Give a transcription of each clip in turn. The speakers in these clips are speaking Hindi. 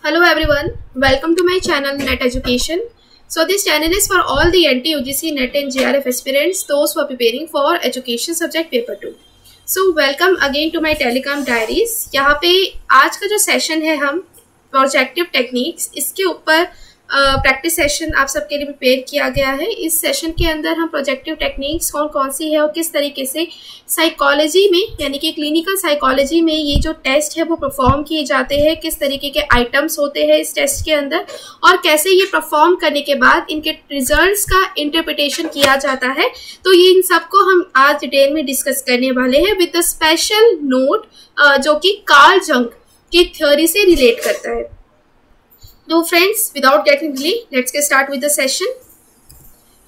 Hello everyone, welcome to my channel Net Education. So this channel is for all the NT UGC NET and JRF aspirants, those who are preparing for education subject paper 2. So welcome again to my Telecom Diaries. यहाँ पे आज का जो सेशन है हम प्रोजेक्टिव टेक्निक्स, इसके ऊपर प्रैक्टिस सेशन आप सबके लिए प्रिपेयर किया गया है। इस सेशन के अंदर हम प्रोजेक्टिव टेक्निक्स कौन कौन सी है और किस तरीके से साइकोलॉजी में यानी कि क्लिनिकल साइकोलॉजी में ये जो टेस्ट है वो परफॉर्म किए जाते हैं, किस तरीके के आइटम्स होते हैं इस टेस्ट के अंदर और कैसे ये परफॉर्म करने के बाद इनके रिजल्ट्स का इंटरप्रिटेशन किया जाता है। तो ये इन सबको हम आज डिटेल में डिस्कस करने वाले हैं विद द स्पेशल नोट जो कि कार्ल जंग की थ्योरी से रिलेट करता है। So friends, without getting delay, let's get start with the session.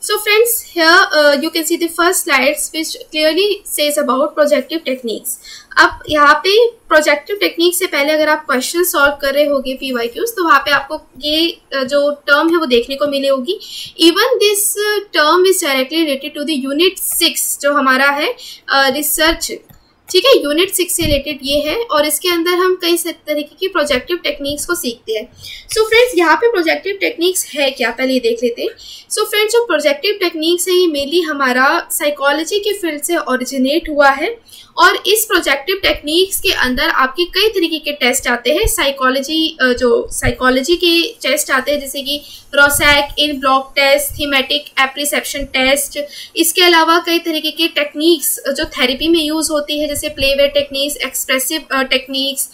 So friends, here you can see the first slides which clearly says about projective techniques. अब यहाँ पे प्रोजेक्टिव टेक्निक से पहले अगर आप क्वेश्चन सॉल्व कर रहे होगे PYQs तो वहाँ पे आपको ये जो टर्म है वो देखने को मिले होगी। Even this term is directly related to the unit 6 जो हमारा है रिसर्च, ठीक है। यूनिट 6 से रिलेटेड ये है और इसके अंदर हम कई तरीके की प्रोजेक्टिव टेक्निक्स को सीखते हैं। सो फ्रेंड्स, यहाँ पे प्रोजेक्टिव टेक्निक्स है क्या, पहले ये देख लेते हैं। सो फ्रेंड्स, जो प्रोजेक्टिव टेक्निक्स है ये मेनली हमारा साइकोलॉजी के फील्ड से ओरिजिनेट हुआ है और इस प्रोजेक्टिव टेक्निक्स के अंदर आपके कई तरीके के टेस्ट आते हैं। साइकोलॉजी के टेस्ट आते हैं जैसे कि रोसैक इन block test, thematic apperception test. इसके अलावा कई तरीके के टेक्निक्स जो थेरेपी में यूज होती है जैसे playway techniques, expressive techniques,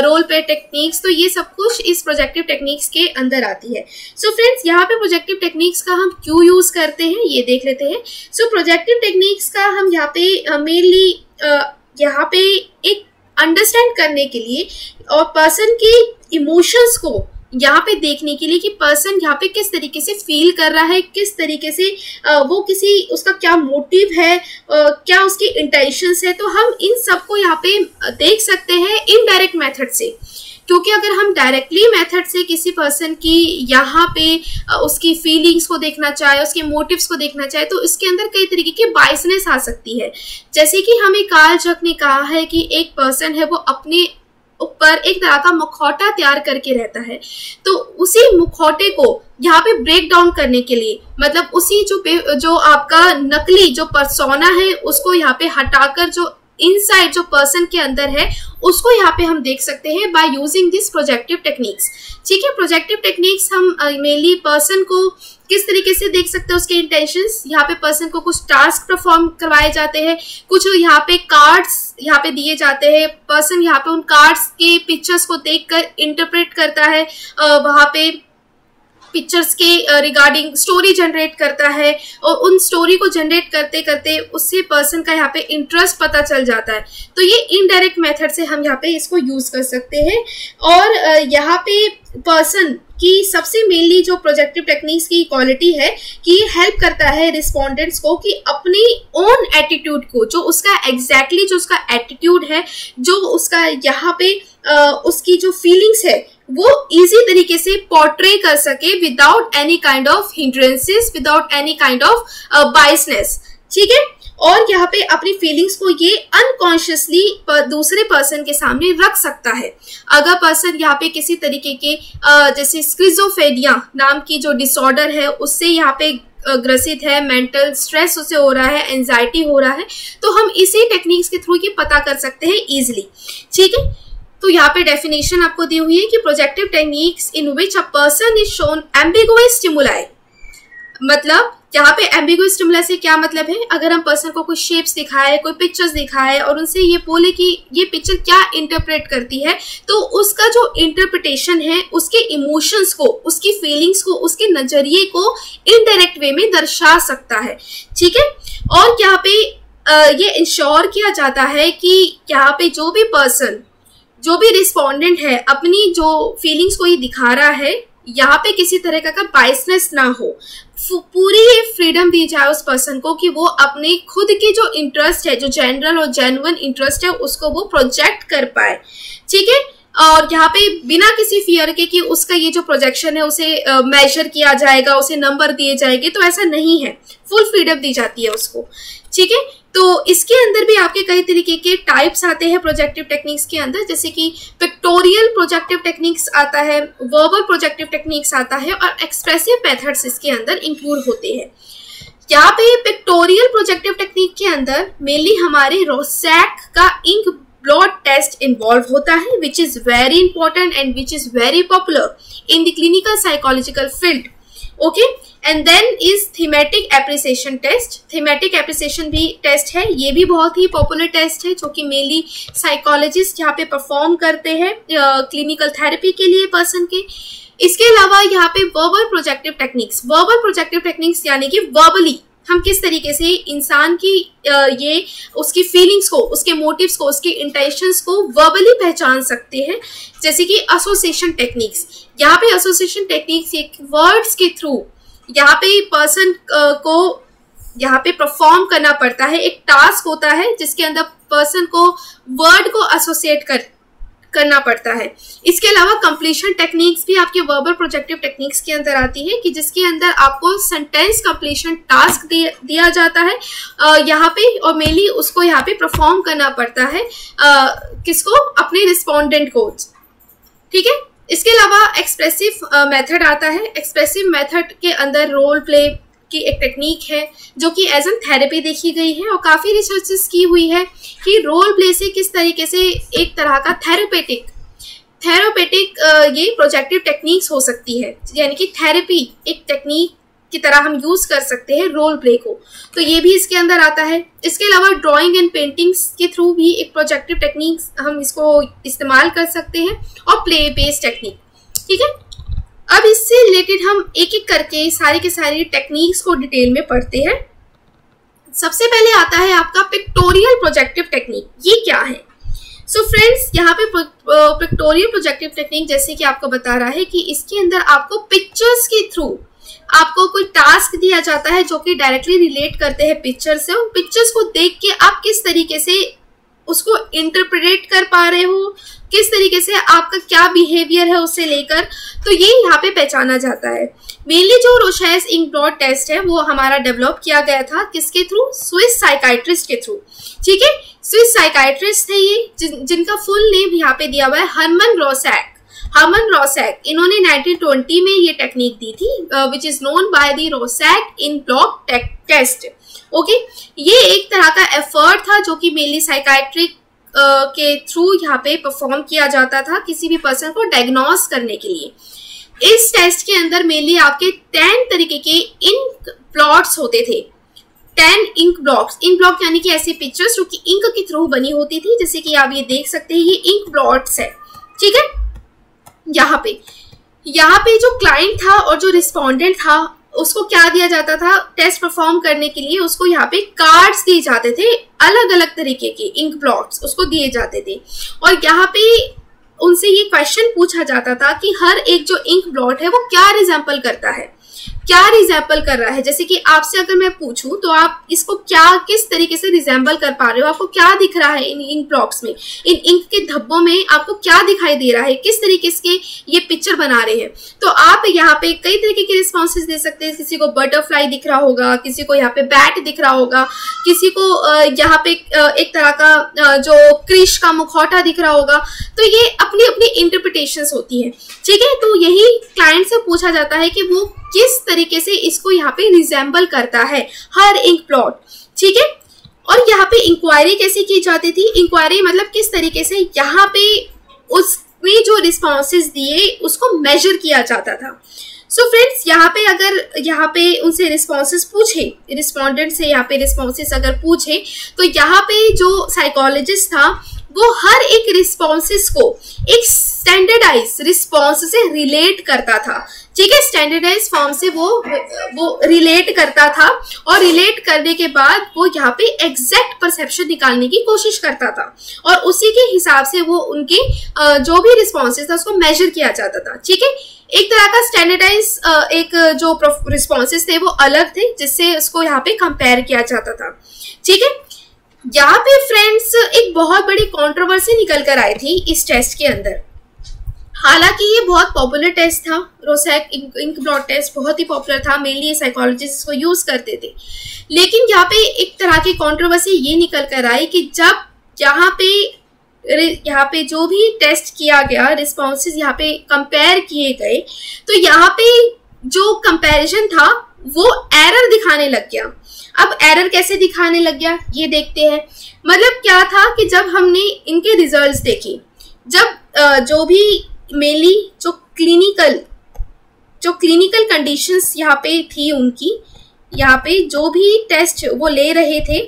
role play techniques. तो ये सब कुछ इस प्रोजेक्टिव टेक्निक्स के अंदर आती है। सो फ्रेंड्स, यहाँ पे प्रोजेक्टिव टेक्निक्स का हम क्यों यूज करते हैं ये देख लेते हैं। सो प्रोजेक्टिव टेक्निक्स का हम यहाँ पे मेनली यहाँ पे एक अंडरस्टैंड करने के लिए और पर्सन के इमोशंस को यहाँ पे देखने के लिए कि पर्सन यहाँ पे किस तरीके से फील कर रहा है, किस तरीके से वो उसका क्या मोटिव है, क्या उसकी इंटेंशंस है। तो हम इन सबको यहाँ पे देख सकते हैं इनडायरेक्ट मेथड से, क्योंकि अगर हम डायरेक्टली मेथड से किसी पर्सन की यहाँ पे उसकी फीलिंग्स को देखना चाहे, उसके मोटिव्स को देखना चाहे तो इसके अंदर कई तरीके की बायसनेस आ सकती है। जैसे कि हमें कार्ल जंग ने कहा है कि एक पर्सन है वो अपने ऊपर एक तरह का मुखौटा तैयार करके रहता है, तो उसी मुखौटे को यहाँ पे ब्रेक डाउन करने के लिए, मतलब उसी जो आपका नकली जो पर्सोना है उसको यहाँ पे हटाकर जो इनसाइड जो पर्सन के अंदर है उसको यहाँ पे हम देख सकते हैं by using this projective techniques, ठीक है। प्रोजेक्टिव टेक्निक्स हम मेनली पर्सन को किस तरीके से देख सकते हैं, उसके इंटेंशंस। यहाँ पे पर्सन को कुछ टास्क परफॉर्म करवाए जाते हैं, कुछ यहाँ पे कार्ड्स यहाँ पे दिए जाते हैं, पर्सन यहाँ पे उन कार्ड्स के पिक्चर्स को देखकर इंटरप्रेट करता है, वहाँ पे पिक्चर्स के रिगार्डिंग स्टोरी जनरेट करता है और उन स्टोरी को जनरेट करते करते उससे पर्सन का यहाँ पे इंटरेस्ट पता चल जाता है। तो ये इनडायरेक्ट मेथड से हम यहाँ पे इसको यूज कर सकते हैं। और यहाँ पे पर्सन की सबसे मेनली जो प्रोजेक्टिव टेक्निक्स की क्वालिटी है कि ये हेल्प करता है रिस्पोंडेंट्स को कि अपनी ओन एटीट्यूड को, जो उसका एग्जैक्टली जो उसका एटीट्यूड है, जो उसका यहाँ पे उसकी जो फीलिंग्स है वो इजी तरीके से पोर्ट्रे कर सके without any kind of hindrances, without any kind of biasness, ठीक है। और यहाँ पे अपनी फीलिंग्स को ये अनकॉन्शियसली दूसरे पर्सन के सामने रख सकता है। अगर पर्सन यहाँ पे किसी तरीके के जैसे स्किज़ोफ्रेनिया नाम की जो डिसऑर्डर है उससे यहाँ पे ग्रसित है, मेंटल स्ट्रेस उसे हो रहा है, एंजाइटी हो रहा है, तो हम इसी टेक्निक्स के थ्रू ये पता कर सकते हैं इजिली, ठीक है। तो यहाँ पे डेफिनेशन आपको दी हुई है कि projective techniques in which a person is shown ambiguous stimuli. मतलब यहाँ पे एम्बिगुअस स्टिमुलाई से क्या मतलब है, अगर हम पर्सन को कोई शेप्स दिखाए, कोई पिक्चर्स दिखाए और उनसे ये बोले कि ये पिक्चर क्या इंटरप्रेट करती है, तो उसका जो इंटरप्रिटेशन है उसके इमोशंस को, उसकी फीलिंग्स को, उसके नजरिए को इनडायरेक्ट वे में दर्शा सकता है, ठीक है। और यहाँ पे ये इंश्योर किया जाता है कि यहाँ पे जो भी पर्सन, जो भी रिस्पोंडेंट है अपनी जो फीलिंग्स को ये दिखा रहा है, यहाँ पे किसी तरह का बायसनेस ना हो, पूरी फ्रीडम दी जाए उस पर्सन को कि वो अपने खुद की जो इंटरेस्ट है, जो जनरल और जेन्युइन इंटरेस्ट है, उसको वो प्रोजेक्ट कर पाए, ठीक है। और यहाँ पे बिना किसी फियर के कि उसका ये जो प्रोजेक्शन है उसे मेजर किया जाएगा, उसे नंबर दिए जाएंगे, तो ऐसा नहीं है, फुल फ्रीडम दी जाती है उसको। ठीक है, तो इसके अंदर भी आपके कई तरीके के टाइप्स आते हैं प्रोजेक्टिव टेक्निक्स के अंदर, जैसे कि पिक्टोरियल प्रोजेक्टिव टेक्निक्स आता है, वर्बल प्रोजेक्टिव टेक्निक्स आता है और एक्सप्रेसिव मेथड्स इसके अंदर इंक्लूड होते हैं। यहाँ पे पिक्टोरियल प्रोजेक्टिव टेक्निक के अंदर मेनली हमारे रोसैक का इंक ब्लॉट टेस्ट इन्वॉल्व होता है, which is very important and which is very popular in the clinical psychological field. Okay, and then is thematic apperception test. Thematic apperception भी टेस्ट है, ये भी बहुत ही पॉपुलर टेस्ट है जो कि मेनली साइकोलॉजिस्ट यहाँ पे परफॉर्म करते हैं क्लिनिकल थेरेपी के लिए पर्सन के। इसके अलावा यहाँ पे verbal projective techniques, verbal projective techniques यानी कि वर्बली हम किस तरीके से इंसान की ये उसकी फीलिंग्स को, उसके मोटिव्स को, उसके इंटेंशंस को वर्बली पहचान सकते हैं, जैसे कि एसोसिएशन टेक्निक्स। यहाँ पे एसोसिएशन टेक्निक्स एक वर्ड्स के थ्रू यहाँ पे पर्सन को यहाँ पे परफॉर्म करना पड़ता है, एक टास्क होता है जिसके अंदर पर्सन को वर्ड को एसोसिएट करना पड़ता है। इसके अलावा कंप्लीशन टेक्निक्स भी आपके वर्बल प्रोजेक्टिव टेक्निक्स के अंदर आती है कि जिसके अंदर आपको सेंटेंस कंप्लीशन टास्क दिया जाता है यहाँ पे, और मेनली उसको यहाँ पे परफॉर्म करना पड़ता है किसको, अपने रिस्पोंडेंट को। ठीक है, इसके अलावा एक्सप्रेसिव मेथड आता है। एक्सप्रेसिव मेथड के अंदर रोल प्ले की एक टेक्निक है जो कि एज एन थेरेपी देखी गई है और काफ़ी रिसर्चेस की हुई है कि रोल प्ले से किस तरीके से एक तरह का थेरेपेटिक ये प्रोजेक्टिव टेक्निक्स हो सकती है, यानी कि थेरेपी एक टेक्निक की तरह हम यूज कर सकते हैं रोल प्ले को, तो ये भी इसके अंदर आता है। इसके अलावा ड्राइंग एंड पेंटिंग्स के थ्रू भी एक प्रोजेक्टिव टेक्निक्स हम इसको इस्तेमाल कर सकते हैं, और प्ले बेस्ड टेक्निक। ठीक है, अब इससे रिलेटेड हम एक एक करके सारी के सारी टेक्निक्स को डिटेल में पढ़ते हैं। सबसे पहले आता है आपका पिक्टोरियल प्रोजेक्टिव टेक्निक। ये क्या है? सो फ्रेंड्स, यहाँ पे पिक्टोरियल प्रोजेक्टिव टेक्निक जैसे कि आपको बता रहा है कि इसके अंदर आपको पिक्चर्स के थ्रू आपको कोई टास्क दिया जाता है जो कि डायरेक्टली रिलेट करते हैं पिक्चर से। उन पिक्चर्स को देख के आप किस तरीके से उसको इंटरप्रेट कर पा रहे हो, किस तरीके से आपका क्या बिहेवियर है उससे लेकर, तो ये यहाँ पे पहचाना जाता है। मेनली जो रोशेस इंक ब्लॉट टेस्ट है वो हमारा डेवलप किया गया था किसके थ्रू? स्विस साइकाइट्रिस्ट के थ्रू। ठीक है, स्विस साइकाइट्रिस्ट थे ये जिनका फुल नेम यहाँ पे दिया हुआ है हर्मन रोसैक। हर्मन रोसैक, इन्होंने 1920 में ये टेक्निक दी थी which is known by the Rorschach inkblot test. Okay, ये एक तरह का एफर्ट था जो कि मेनली साइकाइट्रिक के थ्रू यहाँ पे परफॉर्म किया जाता था किसी भी पर्सन को डायग्नोस करने के लिए। इस टेस्ट के अंदर मेनली आपके 10 तरीके के इंक प्लॉट्स होते थे। 10 इंक ब्लॉक्स, इंक ब्लॉक यानी कि ऐसी पिक्चर्स जो कि इंक के थ्रू बनी होती थी, जैसे कि आप ये देख सकते हैं, ये इंक ब्लॉट्स है। ठीक है, यहाँ पे जो क्लाइंट था और जो रिस्पोंडेंट था उसको क्या दिया जाता था टेस्ट परफॉर्म करने के लिए, उसको यहाँ पे कार्ड्स दिए जाते थे, अलग अलग तरीके के इंक ब्लॉट्स उसको दिए जाते थे, और यहाँ पे उनसे ये क्वेश्चन पूछा जाता था कि हर एक जो इंक ब्लॉट है वो क्या रिजेंबल करता है, क्या रिजेंबल कर रहा है। जैसे कि आपसे अगर मैं पूछूं तो आप इसको क्या किस तरीके से रिजेंबल कर पा रहे हो, आपको क्या दिख रहा है इन इंक ब्लॉक्स में, इन इंक के धब्बों में आपको क्या दिखाई दे रहा है, किस तरीके से ये पिक्चर बना रहे हैं। तो आप यहाँ पे कई तरीके के रिस्पॉन्सेज दे सकते हैं। किसी को बटरफ्लाई दिख रहा होगा, किसी को यहाँ पे बैट दिख रहा होगा, किसी को यहाँ पे एक तरह का जो क्रिश का मुखौटा दिख रहा होगा। तो ये अपनी अपनी इंटरप्रिटेशंस होती है। ठीक है, तो यही क्लाइंट से पूछा जाता है कि वो किस तरीके से इसको यहाँ पे रिजेंबल करता है हर इंक प्लॉट। ठीक है, और यहाँ पे इंक्वायरी कैसे की जाती थी? इंक्वायरी मतलब किस तरीके से यहाँ पे उसने जो रिस्पॉन्सेज दिए उसको मेजर किया जाता था। सो फ्रेंड्स, यहाँ पे उनसे रिस्पॉन्सेज पूछे, रिस्पोंडेंट से यहाँ पे रिस्पॉन्सेज अगर पूछे तो यहाँ पे जो साइकोलॉजिस्ट था वो हर एक रिस्पॉन्सेज को एक स्टैंडर्डाइज रिस्पॉन्स से रिलेट करता था। ठीक है, स्टैंडर्डाइज फॉर्म से वो रिलेट करता था, और रिलेट करने के बाद वो यहाँ पे एग्जैक्ट परसेप्शन निकालने की कोशिश करता था, और उसी के हिसाब से वो उनके जो भी रिस्पॉन्सेज था उसको मेजर किया जाता था। ठीक है, एक तरह का स्टैंडर्डाइज एक जो रिस्पॉन्सेज थे वो अलग थे जिससे उसको यहाँ पे कंपेयर किया जाता था। ठीक है, यहाँ पे फ्रेंड्स एक बहुत बड़ी कंट्रोवर्सी निकल कर आई थी इस टेस्ट के अंदर। हालांकि ये बहुत पॉपुलर टेस्ट था, रोसैक इंक ब्लॉट टेस्ट बहुत ही पॉपुलर था, मेनली साइकोलॉजिस्ट को यूज करते थे। लेकिन यहाँ पे एक तरह की कंट्रोवर्सी ये निकल कर आई कि जब यहाँ पे जो भी टेस्ट किया गया, रिस्पॉन्सेज यहाँ पे कंपेयर किए गए, तो यहाँ पे जो कंपैरिजन था वो एरर दिखाने लग गया। अब एरर कैसे दिखाने लग गया ये देखते हैं। मतलब क्या था कि जब हमने इनके रिजल्ट्स देखे, जब जो भी मेनली जो क्लिनिकल कंडीशंस यहाँ पे थी उनकी, यहाँ पे जो भी टेस्ट वो ले रहे थे,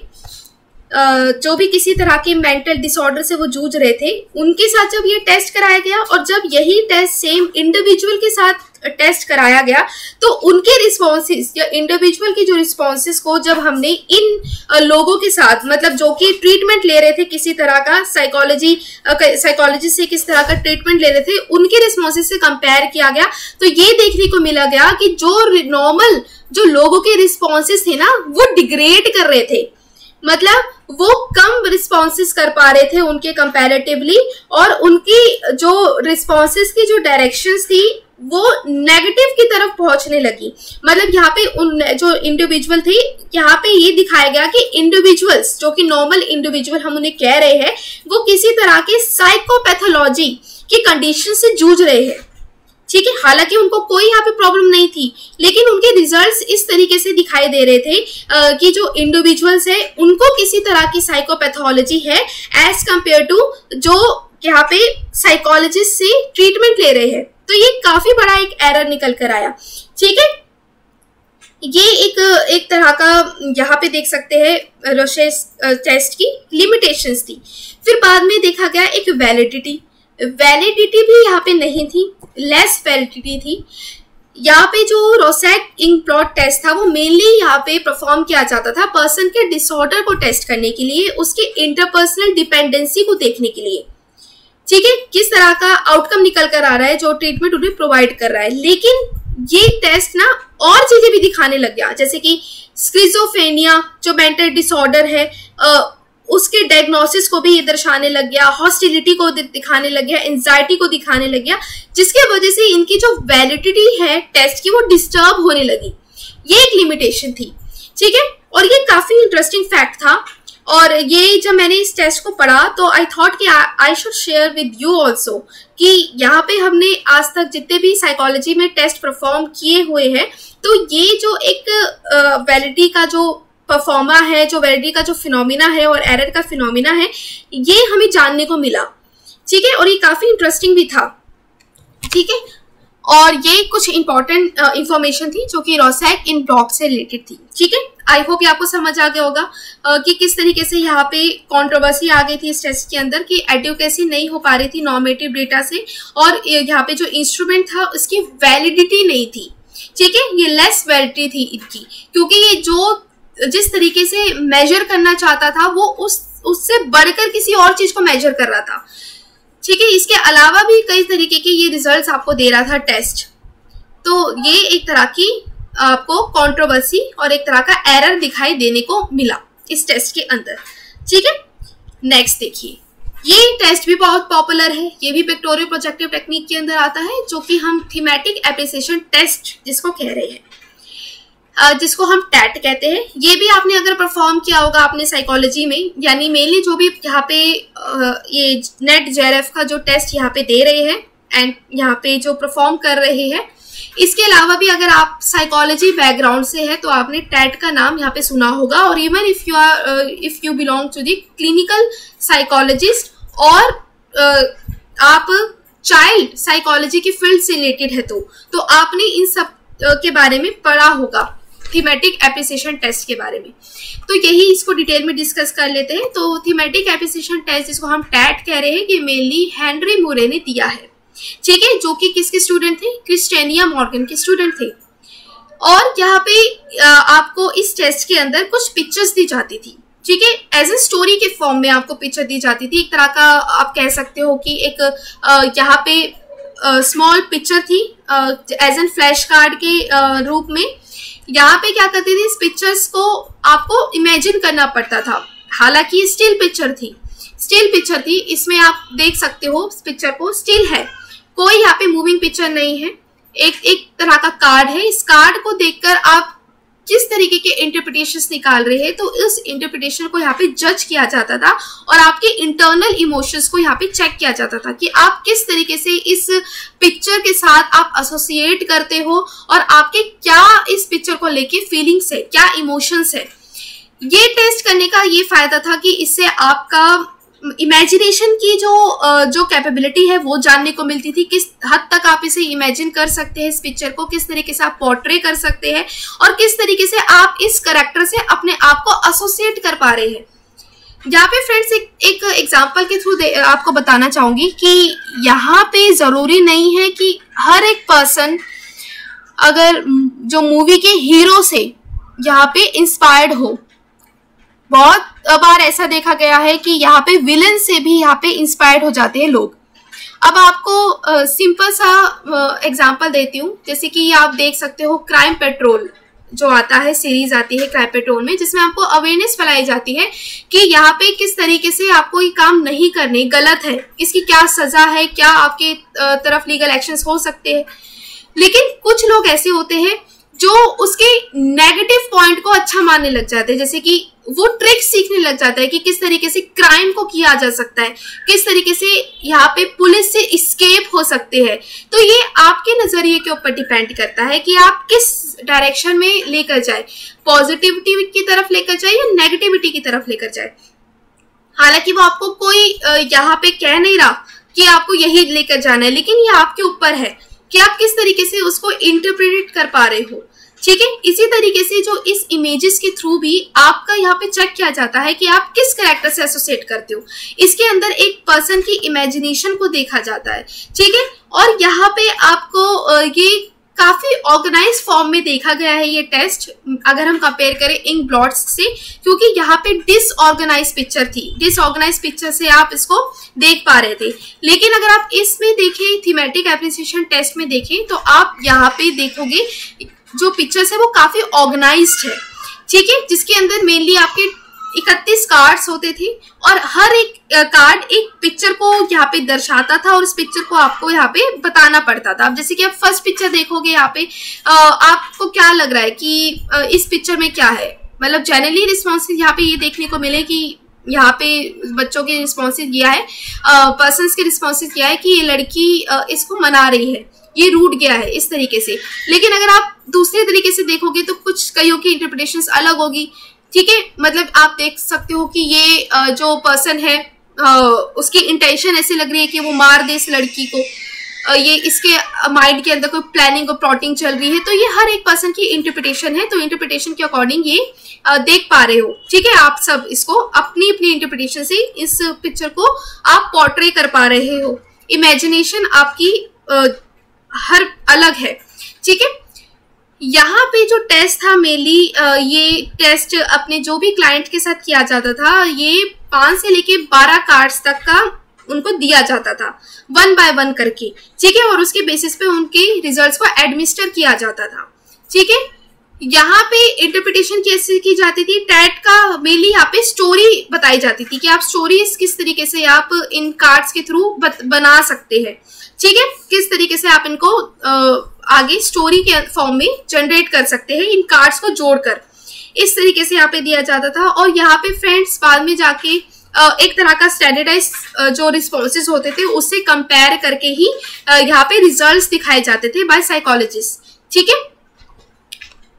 जो भी किसी तरह के मेंटल डिसऑर्डर से वो जूझ रहे थे, उनके साथ जब ये टेस्ट कराया गया और जब यही टेस्ट सेम इंडिविजुअल के साथ टेस्ट कराया गया, तो उनके रिस्पॉन्सेस या इंडिविजुअल की जो रिस्पॉन्सेस को जब हमने इन लोगों के साथ, मतलब जो कि ट्रीटमेंट ले रहे थे किसी तरह का, साइकोलॉजिस्ट से किस तरह का ट्रीटमेंट ले रहे थे, उनके रिस्पॉन्सेस से कंपेयर किया गया, तो ये देखने को मिला गया कि जो नॉर्मल जो लोगों के रिस्पॉन्सेस थे ना, वो डिग्रेड कर रहे थे। मतलब वो कम रिस्पॉन्सेस कर पा रहे थे उनके कंपैरेटिवली, और उनकी जो रिस्पॉन्सेस की जो डायरेक्शंस थी वो नेगेटिव की तरफ पहुंचने लगी। मतलब यहाँ पे उन जो इंडिविजुअल थे, यहाँ पे ये दिखाया गया कि इंडिविजुअल्स जो कि नॉर्मल इंडिविजुअल हम उन्हें कह रहे हैं, वो किसी तरह के साइकोपैथोलॉजी की कंडीशन से जूझ रहे हैं। ठीक है, हालांकि उनको कोई यहाँ पे प्रॉब्लम नहीं थी, लेकिन उनके रिजल्ट्स इस तरीके से दिखाई दे रहे थे कि जो इंडिविजुअल्स है उनको किसी तरह की साइकोपैथोलॉजी है एज कंपेयर टू जो यहाँ पे साइकोलॉजिस्ट से ट्रीटमेंट ले रहे हैं। तो ये काफी बड़ा एक एरर निकल कर आया। ठीक है, ये एक तरह का यहाँ पे देख सकते हैं रोसेक टेस्ट की लिमिटेशंस थी। फिर बाद में देखा गया एक वैलिडिटी भी यहाँ पे नहीं थी, लेस वैलिडिटी थी। यहाँ पे जो रोसैक इंक ब्लॉट टेस्ट था वो मेनली यहाँ पे परफॉर्म किया जाता था पर्सन के डिसऑर्डर को टेस्ट करने के लिए, उसके इंटरपर्सनल डिपेंडेंसी को देखने के लिए। ठीक है, किस तरह का आउटकम निकल कर आ रहा है जो ट्रीटमेंट उन्हें प्रोवाइड कर रहा है। लेकिन ये टेस्ट ना और चीजें भी दिखाने लग गया, जैसे कि स्किज़ोफ्रेनिया जो मेंटल डिसऑर्डर है, उसके डायग्नोसिस को भी ये दर्शाने लग गया, हॉस्टिलिटी को दिखाने लग गया, एंजाइटी को दिखाने लग गया, जिसके वजह से इनकी जो वैलिडिटी है टेस्ट की वो डिस्टर्ब होने लगी। ये एक लिमिटेशन थी। ठीक है, और ये काफी इंटरेस्टिंग फैक्ट था, और ये जब मैंने इस टेस्ट को पढ़ा तो आई थॉट कि I should share with you also कि यहाँ पे हमने आज तक जितने भी साइकोलॉजी में टेस्ट परफॉर्म किए हुए हैं, तो ये जो एक वैलिडिटी का जो परफॉर्मा है, जो वैलिडिटी का जो फिनोमिना है और एरर का फिनोमिना है, ये हमें जानने को मिला। ठीक है, और ये काफी इंटरेस्टिंग भी था। ठीक है, और ये कुछ इंपॉर्टेंट इंफॉर्मेशन थी जो कि रोसैक इंक ब्लॉट से रिलेटेड थी। ठीक है, आई होप ये आपको समझ आ गया होगा कि किस तरीके से यहाँ पे कंट्रोवर्सी आ गई थी इस टेस्ट के अंदर कि एडुकेसी नहीं हो पा रही थी नॉर्मेटिव डेटा से, और यहाँ पे जो इंस्ट्रूमेंट था उसकी वैलिडिटी नहीं थी। ठीक है, ये लेस वैलिडिटी थी इनकी, क्योंकि ये जो जिस तरीके से मेजर करना चाहता था वो उससे बढ़कर किसी और चीज को मेजर कर रहा था। ठीक है, इसके अलावा भी कई तरीके के ये रिजल्ट्स आपको दे रहा था टेस्ट। तो ये एक तरह की आपको कंट्रोवर्सी और एक तरह का एरर दिखाई देने को मिला इस टेस्ट के अंदर। ठीक है, नेक्स्ट देखिए, ये टेस्ट भी बहुत पॉपुलर है, ये भी पिक्टोरियल प्रोजेक्टिव टेक्निक के अंदर आता है, जो कि हम थीमेटिक एप्रिसिएशन टेस्ट जिसको कह रहे हैं, जिसको हम टैट कहते हैं। ये भी आपने अगर परफॉर्म किया होगा आपने साइकोलॉजी में, यानी मेनली जो भी यहाँ पे ये नेट जेआरएफ का जो टेस्ट यहाँ पे दे रहे हैं एंड यहाँ पे जो परफॉर्म कर रहे हैं, इसके अलावा भी अगर आप साइकोलॉजी बैकग्राउंड से है तो आपने टैट का नाम यहाँ पे सुना होगा। और even if you belong to the clinical psychologist और आप चाइल्ड साइकोलॉजी की फील्ड से रिलेटेड है तो आपने इन सब के बारे में पढ़ा होगा, थीमेटिक एप्रिसिएशन टेस्ट के बारे में। तो यही इसको डिटेल में डिस्कस कर लेते हैं। तो थीमेटिक एप्रिसिएशन टेस्ट जिसको हम टैट कह रहे हैं, ये मेनली हेनरी मुरे ने दिया है। ठीक है, जो कि किसके स्टूडेंट थे? क्रिस्टेनिया मॉर्गन के स्टूडेंट थे। और यहाँ पे आपको इस टेस्ट के अंदर कुछ पिक्चर्स दी जाती थी। ठीक है, एज ए स्टोरी के फॉर्म में आपको पिक्चर दी जाती थी। एक तरह का आप कह सकते हो कि एक यहाँ पे स्मॉल पिक्चर थी एज एन फ्लैश कार्ड के रूप में। यहाँ पे क्या करते थे, इस पिक्चर्स को आपको इमेजिन करना पड़ता था। हालांकि स्टिल पिक्चर थी, इसमें आप देख सकते हो इस पिक्चर को, स्टिल है, कोई यहाँ पे मूविंग पिक्चर नहीं है, एक तरह का कार्ड है। इस कार्ड को देखकर आप किस तरीके के इंटरप्रिटेशंस निकाल रहे हैं, तो उस इंटरप्रिटेशन को यहाँ पे जज किया जाता था और आपके इंटरनल इमोशंस को यहाँ पे चेक किया जाता था कि आप किस तरीके से इस पिक्चर के साथ आप एसोसिएट करते हो और आपके क्या इस पिक्चर को लेके फीलिंग्स है, क्या इमोशंस है। ये टेस्ट करने का ये फायदा था कि इससे आपका इमेजिनेशन की जो कैपेबिलिटी है वो जानने को मिलती थी, किस हद तक आप इसे इमेजिन कर सकते हैं, इस पिक्चर को किस तरीके से आप पोर्ट्रे कर सकते हैं और किस तरीके से आप इस कैरेक्टर से अपने आप को एसोसिएट कर पा रहे हैं। यहाँ पे फ्रेंड्स एक एग्जांपल के थ्रू आपको बताना चाहूंगी कि यहाँ पे जरूरी नहीं है कि हर एक पर्सन अगर जो मूवी के हीरो से यहाँ पे इंस्पायर्ड हो। बहुत बार ऐसा देखा गया है कि यहाँ पे विलन से भी यहाँ पे इंस्पायर्ड हो जाते हैं लोग। अब आपको सिंपल सा एग्जांपल देती हूँ, जैसे कि आप देख सकते हो क्राइम पेट्रोल जो आता है, सीरीज आती है क्राइम पेट्रोल में, जिसमें आपको अवेयरनेस फैलाई जाती है कि यहाँ पे किस तरीके से आपको ये काम नहीं करने, गलत है, इसकी क्या सजा है, क्या आपके तरफ लीगल एक्शंस हो सकते हैं। लेकिन कुछ लोग ऐसे होते हैं जो उसके नेगेटिव पॉइंट को अच्छा मानने लग जाते हैं, जैसे कि वो ट्रिक सीखने लग जाता है कि किस तरीके से क्राइम को किया जा सकता है, किस तरीके से यहाँ पे पुलिस से एस्केप हो सकते हैं। तो ये आपके नजरिए के ऊपर डिपेंड करता है कि आप किस डायरेक्शन में लेकर जाए, पॉजिटिविटी की तरफ लेकर जाए या नेगेटिविटी की तरफ लेकर जाए। हालांकि वो आपको कोई यहाँ पे कह नहीं रहा कि आपको यही लेकर जाना है, लेकिन ये आपके ऊपर है कि आप किस तरीके से उसको इंटरप्रेट कर पा रहे हो। ठीक है, इसी तरीके से जो इस इमेजेस के थ्रू भी आपका यहाँ पे चेक किया जाता है कि आप किस कैरेक्टर से एसोसिएट करते हो। इसके अंदर एक पर्सन की इमेजिनेशन को देखा जाता है। ठीक है, और यहाँ पे आपको ये काफी ऑर्गेनाइज फॉर्म में देखा गया है ये टेस्ट, अगर हम कंपेयर करें इंक ब्लॉट्स से, क्योंकि यहाँ पे डिसऑर्गेनाइज पिक्चर थी। डिसऑर्गेनाइज पिक्चर से आप इसको देख पा रहे थे, लेकिन अगर आप इसमें देखें, थीमेटिक एप्रिसिएशन टेस्ट में देखें, तो आप यहाँ पे देखोगे जो पिक्चर्स है वो काफी ऑर्गेनाइज्ड है। ठीक है, जिसके अंदर मेनली आपके 31 कार्ड्स होते थे और हर एक कार्ड एक पिक्चर को यहाँ पे दर्शाता था और उस पिक्चर को आपको यहाँ पे बताना पड़ता था। अब जैसे कि आप फर्स्ट पिक्चर देखोगे, यहाँ पे आपको क्या लग रहा है कि इस पिक्चर में क्या है, मतलब जनरली रिस्पॉन्सेज यहाँ पे ये देखने को मिले कि यहाँ पे बच्चों के रिस्पॉन्सेज किया है, पर्सन्स के रिस्पॉन्सेज किया है कि ये लड़की इसको मना रही है, ये रूठ गया है, इस तरीके से। लेकिन अगर आप दूसरे तरीके से देखोगे तो कुछ कईयों की इंटरप्रिटेशंस अलग होगी। ठीक है, मतलब आप देख सकते हो कि ये जो पर्सन है उसकी इंटेंशन ऐसे लग रही है कि वो मार दे इस लड़की को, ये इसके माइंड के अंदर कोई प्लानिंग और प्लॉटिंग चल रही है। तो ये हर एक पर्सन की इंटरप्रिटेशन है, तो इंटरप्रिटेशन के अकॉर्डिंग ये देख पा रहे हो। ठीक है, आप सब इसको अपनी अपनी इंटरप्रिटेशन से इस पिक्चर को आप पोर्ट्रे कर पा रहे हो। इमेजिनेशन आपकी हर अलग है। ठीक है, यहाँ पे जो टेस्ट था मेनली ये टेस्ट अपने जो भी क्लाइंट के साथ किया जाता था, ये 5 से लेके 12 कार्ड्स तक का उनको दिया जाता था 1 बाय 1 करके। ठीक है, और उसके बेसिस पे उनके रिजल्ट्स को एडमिनिस्टर किया जाता था। ठीक है, यहाँ पे इंटरप्रिटेशन कैसे की जाती थी, टैट का मेनली यहाँ पे स्टोरी बताई जाती थी कि आप स्टोरीज किस तरीके से आप इन कार्ड्स के थ्रू बना सकते हैं। ठीक है, किस तरीके से आप इनको आगे स्टोरी के फॉर्म में जनरेट कर सकते हैं इन कार्ड्स को जोड़कर, इस तरीके से यहाँ पे दिया जाता था। और यहाँ पे फ्रेंड्स बाद में जाके एक तरह का स्टैंडर्डाइज जो रिस्पॉन्सेज होते थे उससे कंपेयर करके ही यहाँ पे रिजल्ट्स दिखाए जाते थे बाय साइकोलॉजिस्ट। ठीक है,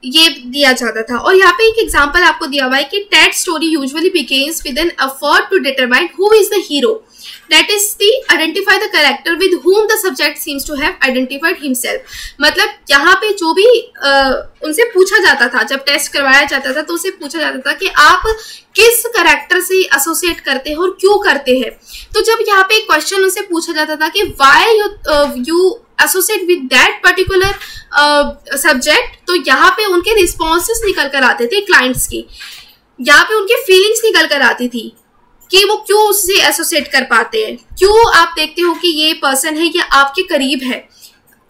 ये दिया जाता था। और यहाँ पे एक एग्जांपल आपको दिया हुआ है कि TAT story usually begins with an effort to determine who is the hero, that is the identify the character with whom the subject seems to have identified himself। मतलब यहाँ पे जो भी उनसे पूछा जाता था, जब टेस्ट करवाया जाता था तो उसे पूछा जाता था कि आप किस कैरेक्टर से एसोसिएट करते हैं और क्यों करते हैं। तो जब यहाँ पे क्वेश्चन उनसे पूछा जाता था कि why you associate with that particular subject, तो यहाँ पे उनके रिस्पॉन्सेस निकल कर आते थे क्लाइंट्स की, यहाँ पे उनकी फीलिंग्स निकल कर आती थी कि वो क्यों उससे एसोसिएट कर पाते हैं, क्यों आप देखते हो कि ये पर्सन है ये आपके करीब है।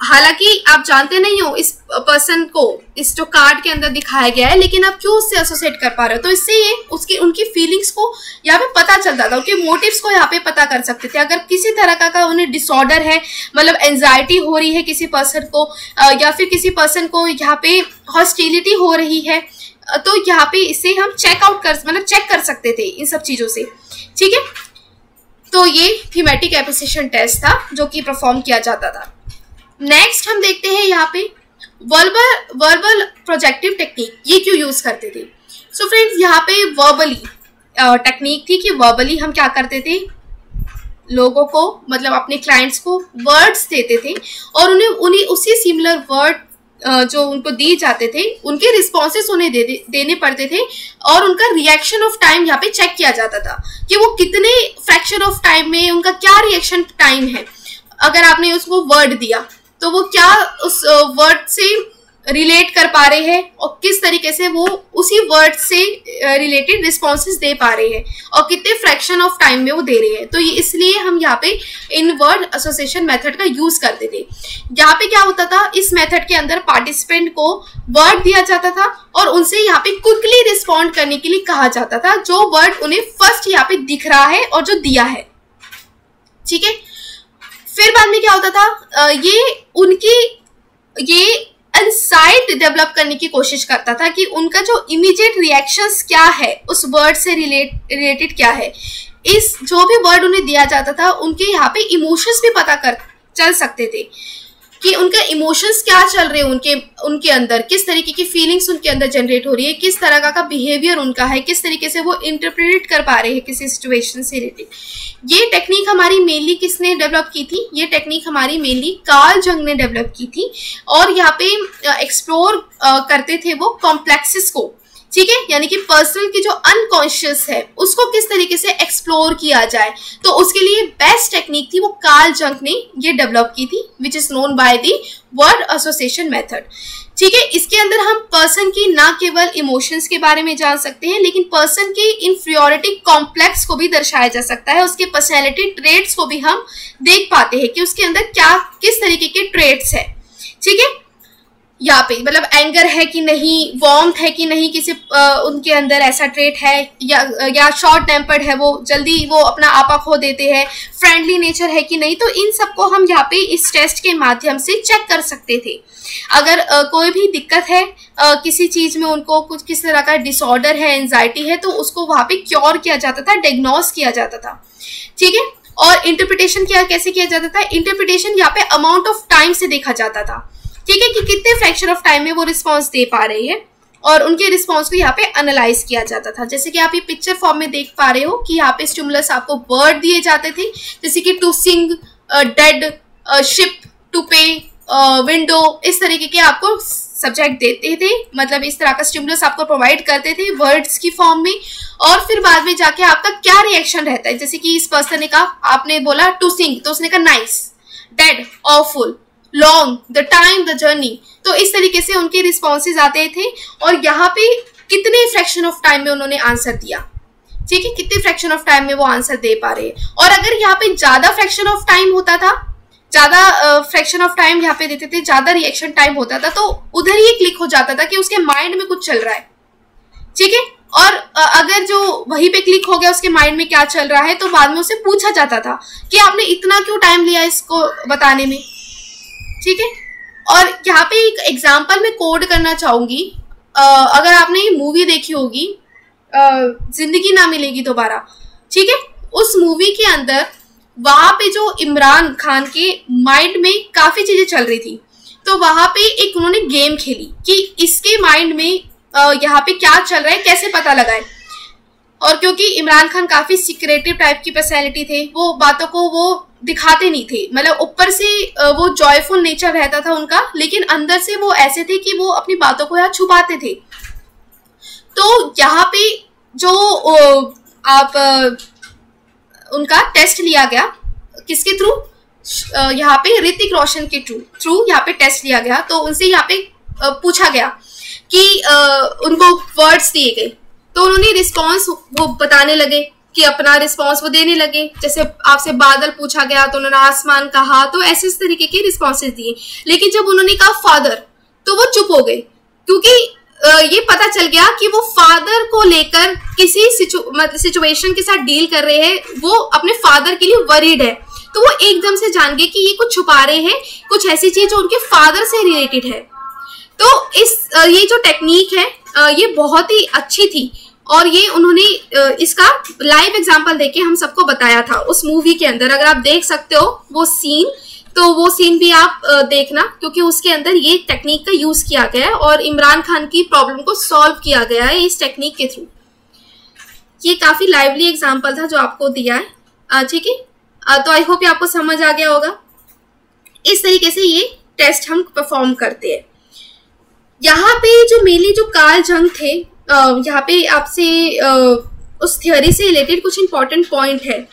हालांकि आप जानते नहीं हो इस पर्सन को, इस जो कार्ड के अंदर दिखाया गया है, लेकिन आप क्यों उससे एसोसिएट कर पा रहे हो। तो इससे ये उसकी उनकी फीलिंग्स को यहाँ पे पता चलता था, उनके मोटिव्स को यहाँ पे पता कर सकते थे। अगर किसी तरह का उन्हें डिसऑर्डर है, मतलब एंजाइटी हो रही है किसी पर्सन को, या फिर किसी पर्सन को यहाँ पे हॉस्टिलिटी हो रही है, तो यहाँ पे इसे हम चेक कर सकते थे इन सब चीजों से। ठीक है, तो ये थीमेटिक एप्रिसिएशन टेस्ट था जो कि परफॉर्म किया जाता था। नेक्स्ट हम देखते हैं यहाँ पे वर्बल प्रोजेक्टिव टेक्निक, ये क्यों यूज करते थे। सो फ्रेंड्स, यहाँ पे वर्बली टेक्निक थी कि वर्बली हम क्या करते थे, लोगों को मतलब अपने क्लाइंट्स को वर्ड्स देते थे और उन्हें उसी सिमिलर वर्ड जो उनको दिए जाते थे उनके रिस्पॉन्सेस उन्हें देने पड़ते थे और उनका रिएक्शन ऑफ टाइम यहाँ पे चेक किया जाता था कि वो कितने फ्रैक्शन ऑफ टाइम में उनका क्या रिएक्शन टाइम है। अगर आपने उसको वर्ड दिया तो वो क्या उस वर्ड से रिलेट कर पा रहे हैं और किस तरीके से वो उसी वर्ड से रिलेटेड रिस्पॉन्सेस दे पा रहे हैं और कितने फ्रैक्शन ऑफ टाइम में वो दे रहे हैं। तो ये इसलिए हम यहाँ पे इन वर्ड एसोसिएशन मेथड का यूज करते थे। यहाँ पे क्या होता था, इस मेथड के अंदर पार्टिसिपेंट को वर्ड दिया जाता था और उनसे यहाँ पे क्विकली रिस्पॉन्ड करने के लिए कहा जाता था जो वर्ड उन्हें फर्स्ट यहाँ पे दिख रहा है और जो दिया है। ठीक है, फिर बाद में क्या होता था, ये इनसाइट डेवलप करने की कोशिश करता था कि उनका जो इमीडिएट रिएक्शंस क्या है, उस वर्ड से रिलेटेड क्या है। इस जो भी वर्ड उन्हें दिया जाता था उनके यहाँ पे इमोशंस भी पता चल सकते थे कि उनका इमोशंस क्या चल रहे हैं उनके अंदर, किस तरीके की फीलिंग्स उनके अंदर जनरेट हो रही है, किस तरह का बिहेवियर उनका है, किस तरीके से वो इंटरप्रेट कर पा रहे हैं किसी सिचुएशन से रिलेटेड। ये टेक्निक हमारी मेनली किसने डेवलप की थी, ये टेक्निक हमारी मेनली कार्ल जंग ने डेवलप की थी और यहाँ पे एक्सप्लोर करते थे वो कॉम्प्लेक्सेस को। ठीक है, यानी कि पर्सन की जो अनकॉन्शियस है उसको किस तरीके से एक्सप्लोर किया जाए, तो उसके लिए बेस्ट टेक्निक थी वो कार्ल जंग ने ये डेवलप की थी, which is known by the word association method. ठीक है, इसके अंदर हम पर्सन की ना केवल इमोशंस के बारे में जान सकते हैं लेकिन पर्सन की इंफीरियरिटी कॉम्प्लेक्स को भी दर्शाया जा सकता है, उसके पर्सनैलिटी ट्रेट्स को भी हम देख पाते हैं कि उसके अंदर किस तरीके के ट्रेट्स है। ठीक है, यहाँ पे मतलब एंगर है कि नहीं, वार्मथ है कि नहीं, किसी उनके अंदर ऐसा ट्रेट है या शॉर्ट टेम्पर्ड है, वो जल्दी वो अपना आपा खो देते हैं, फ्रेंडली नेचर है कि नहीं। तो इन सबको हम यहाँ पे इस टेस्ट के माध्यम से चेक कर सकते थे। अगर कोई भी दिक्कत है किसी चीज में, उनको कुछ किस तरह का डिसऑर्डर है, एंजाइटी है, तो उसको वहां पे क्योर किया जाता था, डायग्नोस किया जाता था। ठीक है, और इंटरप्रिटेशन कैसे किया जाता था, इंटरप्रिटेशन यहाँ पे अमाउंट ऑफ टाइम से देखा जाता था। ठीक है, कि कितने फ्रैक्शन ऑफ टाइम में वो रिस्पॉन्स दे पा रहे हैं और उनके रिस्पॉन्स को यहाँ पे एनालाइज किया जाता था। जैसे कि आप ये पिक्चर फॉर्म में देख पा रहे हो कि यहाँ पे स्टिमुलस आपको वर्ड दिए जाते थे, जैसे कि to sing, dead, ship, to pay, window, इस तरीके के आपको सब्जेक्ट देते थे, मतलब इस तरह का स्टिमुलस आपको प्रोवाइड करते थे वर्ड्स की फॉर्म में। और फिर बाद में जाके आपका क्या रिएक्शन रहता है, जैसे कि इस पर्सन ने कहा, आपने बोला टू सिंग तो उसने कहा nice, dead, awful, long, the time, the journey. तो इस तरीके से उनके रिस्पॉन्सेज आते थे और यहाँ पे कितने फ्रैक्शन ऑफ टाइम में उन्होंने आंसर दिया। ठीक है, कितने फ्रैक्शन ऑफ टाइम में वो आंसर दे पा रहे हैं। और अगर यहाँ पे ज्यादा फ्रैक्शन ऑफ टाइम होता था, ज्यादा फ्रैक्शन ऑफ टाइम यहाँ पे देते थे, ज्यादा रिएक्शन टाइम होता था, तो उधर ही क्लिक हो जाता था कि उसके माइंड में कुछ चल रहा है। ठीक है, और अगर जो वहीं पे क्लिक हो गया उसके माइंड में क्या चल रहा है, तो बाद में उसे पूछा जाता था कि आपने इतना क्यों टाइम लिया इसको बताने में। ठीक है, और यहाँ पे एक एग्जाम्पल मैं कोड करना चाहूंगी। अगर आपने ये मूवी देखी होगी जिंदगी ना मिलेगी दोबारा, ठीक है, उस मूवी के अंदर वहां पे जो इमरान खान के माइंड में काफी चीजें चल रही थी, तो वहां पे एक उन्होंने गेम खेली कि इसके माइंड में यहाँ पे क्या चल रहा है, कैसे पता लगाए। और क्योंकि इमरान खान काफी सीक्रेटिव टाइप की पर्सनैलिटी थे, वो बातों को वो दिखाते नहीं थे, मतलब ऊपर से वो जॉयफुल नेचर रहता था उनका, लेकिन अंदर से वो ऐसे थे कि वो अपनी बातों को यहाँ छुपाते थे। तो यहाँ पे जो आप उनका टेस्ट लिया गया, किसके थ्रू, यहाँ पे ऋतिक रोशन के थ्रू यहाँ पे टेस्ट लिया गया। तो उनसे यहाँ पे पूछा गया कि उनको वर्ड्स दिए गए, तो उन्होंने रिस्पॉन्स वो बताने लगे कि अपना रिस्पॉन्स वो देने लगे। जैसे आपसे बादल पूछा गया तो उन्होंने आसमान कहा, तो ऐसे इस तरीके के रिस्पॉन्सेज दिए। लेकिन जब उन्होंने कहा फादर तो वो चुप हो गए, क्योंकि ये पता चल गया कि वो फादर को लेकर किसी सिचुएशन के साथ डील कर रहे हैं, वो अपने फादर के लिए वरीड है। तो वो एकदम से जान गए कि ये कुछ छुपा रहे हैं, कुछ ऐसी चीज जो उनके फादर से रिलेटेड है। तो ये जो टेक्निक है ये बहुत ही अच्छी थी, और ये उन्होंने इसका लाइव एग्जांपल देके हम सबको बताया था उस मूवी के अंदर। अगर आप देख सकते हो वो सीन, तो वो सीन भी आप देखना, क्योंकि उसके अंदर ये टेक्निक का यूज किया गया है और इमरान खान की प्रॉब्लम को सॉल्व किया गया है इस टेक्निक के थ्रू। ये काफी लाइवली एग्जांपल था जो आपको दिया है, ठीक है। तो आई होप ये आपको समझ आ गया होगा। इस तरीके से ये टेस्ट हम परफॉर्म करते हैं। यहाँ पे जो मेनली जो कार्ल जंग थे, यहाँ पे आपसे उस थ्योरी से रिलेटेड कुछ इंपॉर्टेंट पॉइंट है।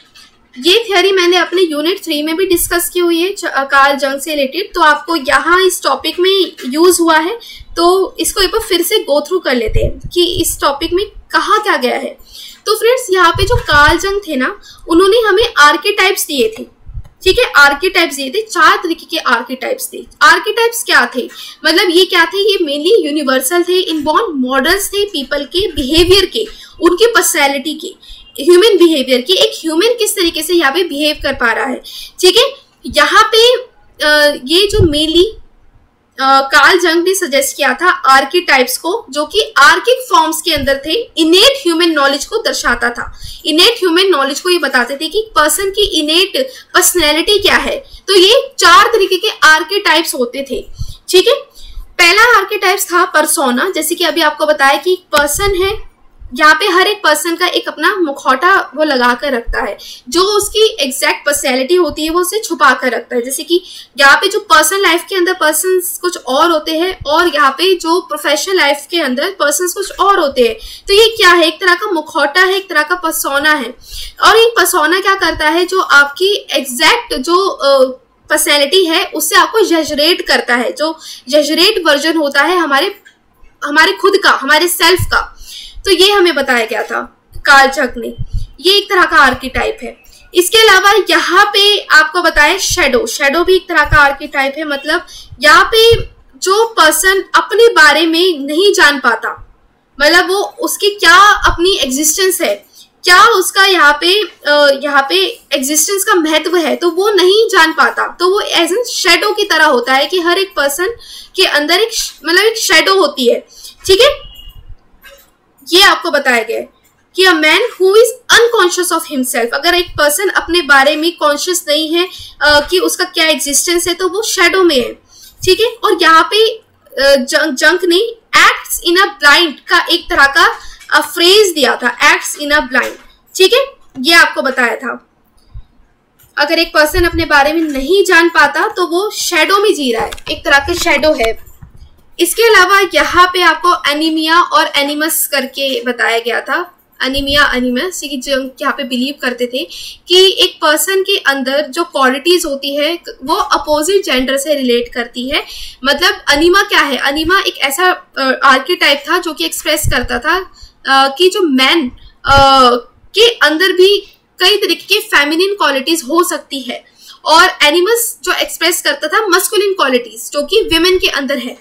ये थ्योरी मैंने अपने यूनिट 3 में भी डिस्कस की हुई है कार्ल जंग से रिलेटेड, तो आपको यहाँ इस टॉपिक में यूज हुआ है, तो इसको एक बार फिर से गो थ्रू कर लेते हैं कि इस टॉपिक में कहा क्या गया है। तो फ्रेंड्स, यहाँ पे जो कार्ल जंग थे ना, उन्होंने हमें आर्केटाइप्स दिए थे, ठीक है। आर्केटाइप्स दिए थे, 4 तरीके के आर्केटाइप्स थे। आर्केटाइप्स क्या थे, मतलब ये क्या थे, ये मेनली यूनिवर्सल थे, इनबॉर्न मॉडल्स थे पीपल के बिहेवियर के, उनकी पर्सनैलिटी के, ह्यूमन बिहेवियर की। एक ह्यूमन किस तरीके से यहाँ पे बिहेव कर पा रहा है, ठीक है। यहाँ पे ये जो मेनली कार्ल जंग ने सजेस्ट किया था आर्कीटाइप्स को, जो कि आर्किक फॉर्म्स के अंदर थे, इनेट ह्यूमन नॉलेज को दर्शाता था। इनेट ह्यूमन नॉलेज को ये बताते थे कि पर्सन की इनेट पर्सनैलिटी क्या है। तो ये 4 तरीके के आर्कीटाइप्स होते थे, ठीक है। पहला आर्कीटाइप्स था पर्सोना, जैसे कि अभी आपको बताया कि पर्सन है, यहाँ पे हर एक पर्सन का एक अपना मुखौटा वो लगा कर रखता है, जो उसकी एग्जैक्ट पर्सनैलिटी होती है वो उसे छुपा कर रखता है। जैसे कि यहाँ पे जो पर्सनल लाइफ के अंदर पर्सन कुछ और होते हैं, और यहाँ पे जो प्रोफेशनल लाइफ के अंदर पर्सन कुछ और होते हैं। तो ये क्या है, एक तरह का मुखौटा है, एक तरह का पर्सोना है। और ये पर्सोना क्या करता है, जो आपकी एग्जैक्ट जो पर्सनैलिटी है उससे आपको जजरेट करता है, जो जजरेट वर्जन होता है हमारे खुद का, हमारे सेल्फ का। तो ये हमें बताया गया था कार्ल जंग ने, ये एक तरह का आर्कीटाइप है। इसके अलावा यहाँ पे आपको बताया शैडो भी एक तरह का आर्कीटाइप है। मतलब यहाँ पे जो पर्सन अपने बारे में नहीं जान पाता, मतलब वो उसकी क्या अपनी एग्जिस्टेंस है, क्या उसका यहाँ पे एग्जिस्टेंस का महत्व है, तो वो नहीं जान पाता। तो वो एज एन शैडो की तरह होता है कि हर एक पर्सन के अंदर एक शैडो होती है, ठीक है। ये आपको बताया गया है कि a man who is unconscious of himself, अगर एक पर्सन अपने बारे में कॉन्शियस नहीं है कि उसका क्या एग्जिस्टेंस है, तो वो शैडो में है, ठीक है। और यहाँ पे जंग ने एक्ट्स इन अ ब्लाइंड का एक तरह का फ्रेज दिया था, एक्ट्स इन अ ब्लाइंड, ठीक है। ये आपको बताया था, अगर एक पर्सन अपने बारे में नहीं जान पाता तो वो शैडो में जी रहा है, एक तरह का शैडो है। इसके अलावा यहाँ पे आपको एनीमिया और एनिमस करके बताया गया था। एनीमिया एनिमस, जो यहाँ पे बिलीव करते थे कि एक पर्सन के अंदर जो क्वालिटीज होती है वो अपोजिट जेंडर से रिलेट करती है। मतलब अनीमा क्या है, अनीमा एक ऐसा आर्केटाइप था जो कि एक्सप्रेस करता था कि जो मैन के अंदर भी कई तरीके की फेमिनिन क्वालिटीज हो सकती है, और एनिमस जो एक्सप्रेस करता था मस्कुलिन क्वालिटीज जो कि विमेन के अंदर है,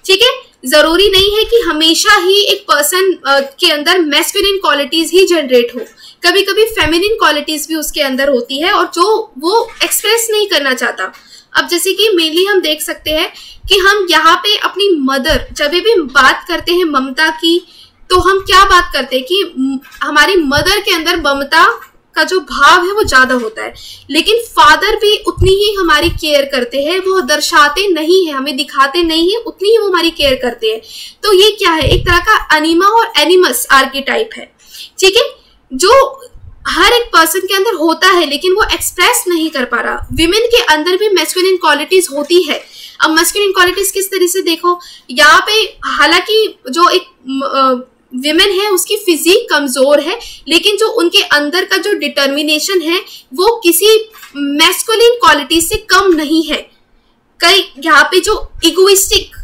ठीक है। जरूरी नहीं है कि हमेशा ही एक पर्सन के अंदर मैस्कुलिन क्वालिटीज ही जनरेट हो, कभी कभी फेमिनिन क्वालिटीज भी उसके अंदर होती है और जो वो एक्सप्रेस नहीं करना चाहता। अब जैसे कि मेनली हम देख सकते हैं कि हम यहाँ पे अपनी मदर, जब भी बात करते हैं ममता की, तो हम क्या बात करते हैं कि हमारी मदर के अंदर ममता का जो भाव है वो ज्यादा होता है, लेकिन फादर भी उतनी ही हमारी केयर करते हैं, वो दर्शाते नहीं है, हमें दिखाते नहीं है, उतनी ही वो हमारी केयर करते हैं। तो ये क्या है, एक तरह का अनीमा और एनिमस आर्केटाइप है, ठीक है, जो हर एक पर्सन के अंदर होता है लेकिन वो एक्सप्रेस नहीं कर पा रहा। विमेन के अंदर भी मैस्कुलिन क्वालिटीज होती है। अब मैस्कुलिन क्वालिटीज किस तरह से देखो, यहाँ पे हालांकि जो एक विमेन है उसकी फिजिक कमजोर है, लेकिन जो उनके अंदर का जो डिटर्मिनेशन है वो किसी मैस्कुलिन क्वालिटी से कम नहीं है। कई यहाँ पे जो इगोइस्टिक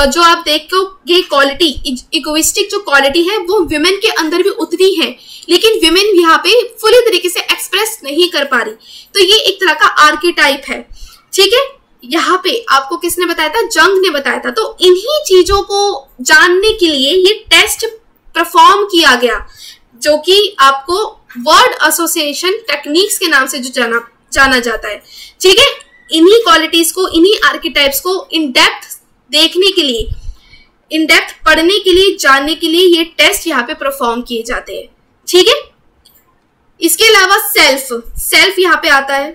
जो आप देखो ये क्वालिटी, इगोइस्टिक जो क्वालिटी है वो विमेन के अंदर भी उतनी है, लेकिन विमेन यहाँ पे फुली तरीके से एक्सप्रेस नहीं कर पा रही। तो ये एक तरह का आर्केटाइप है, ठीक है। यहाँ पे आपको किसने बताया था? जंग ने बताया था। तो इन्हीं चीजों को जानने के लिए ये टेस्ट परफॉर्म किया गया, जो कि आपको वर्ड एसोसिएशन टेक्निक्स के नाम से जो जाना जाता है, ठीक है। इन्हीं क्वालिटीज को, इन्हीं आर्केटाइप्स को इन डेप्थ देखने के लिए, इन डेप्थ पढ़ने के लिए, जानने के लिए ये टेस्ट यहाँ पे परफॉर्म किए जाते हैं, ठीक है। इसके अलावा सेल्फ यहाँ पे आता है।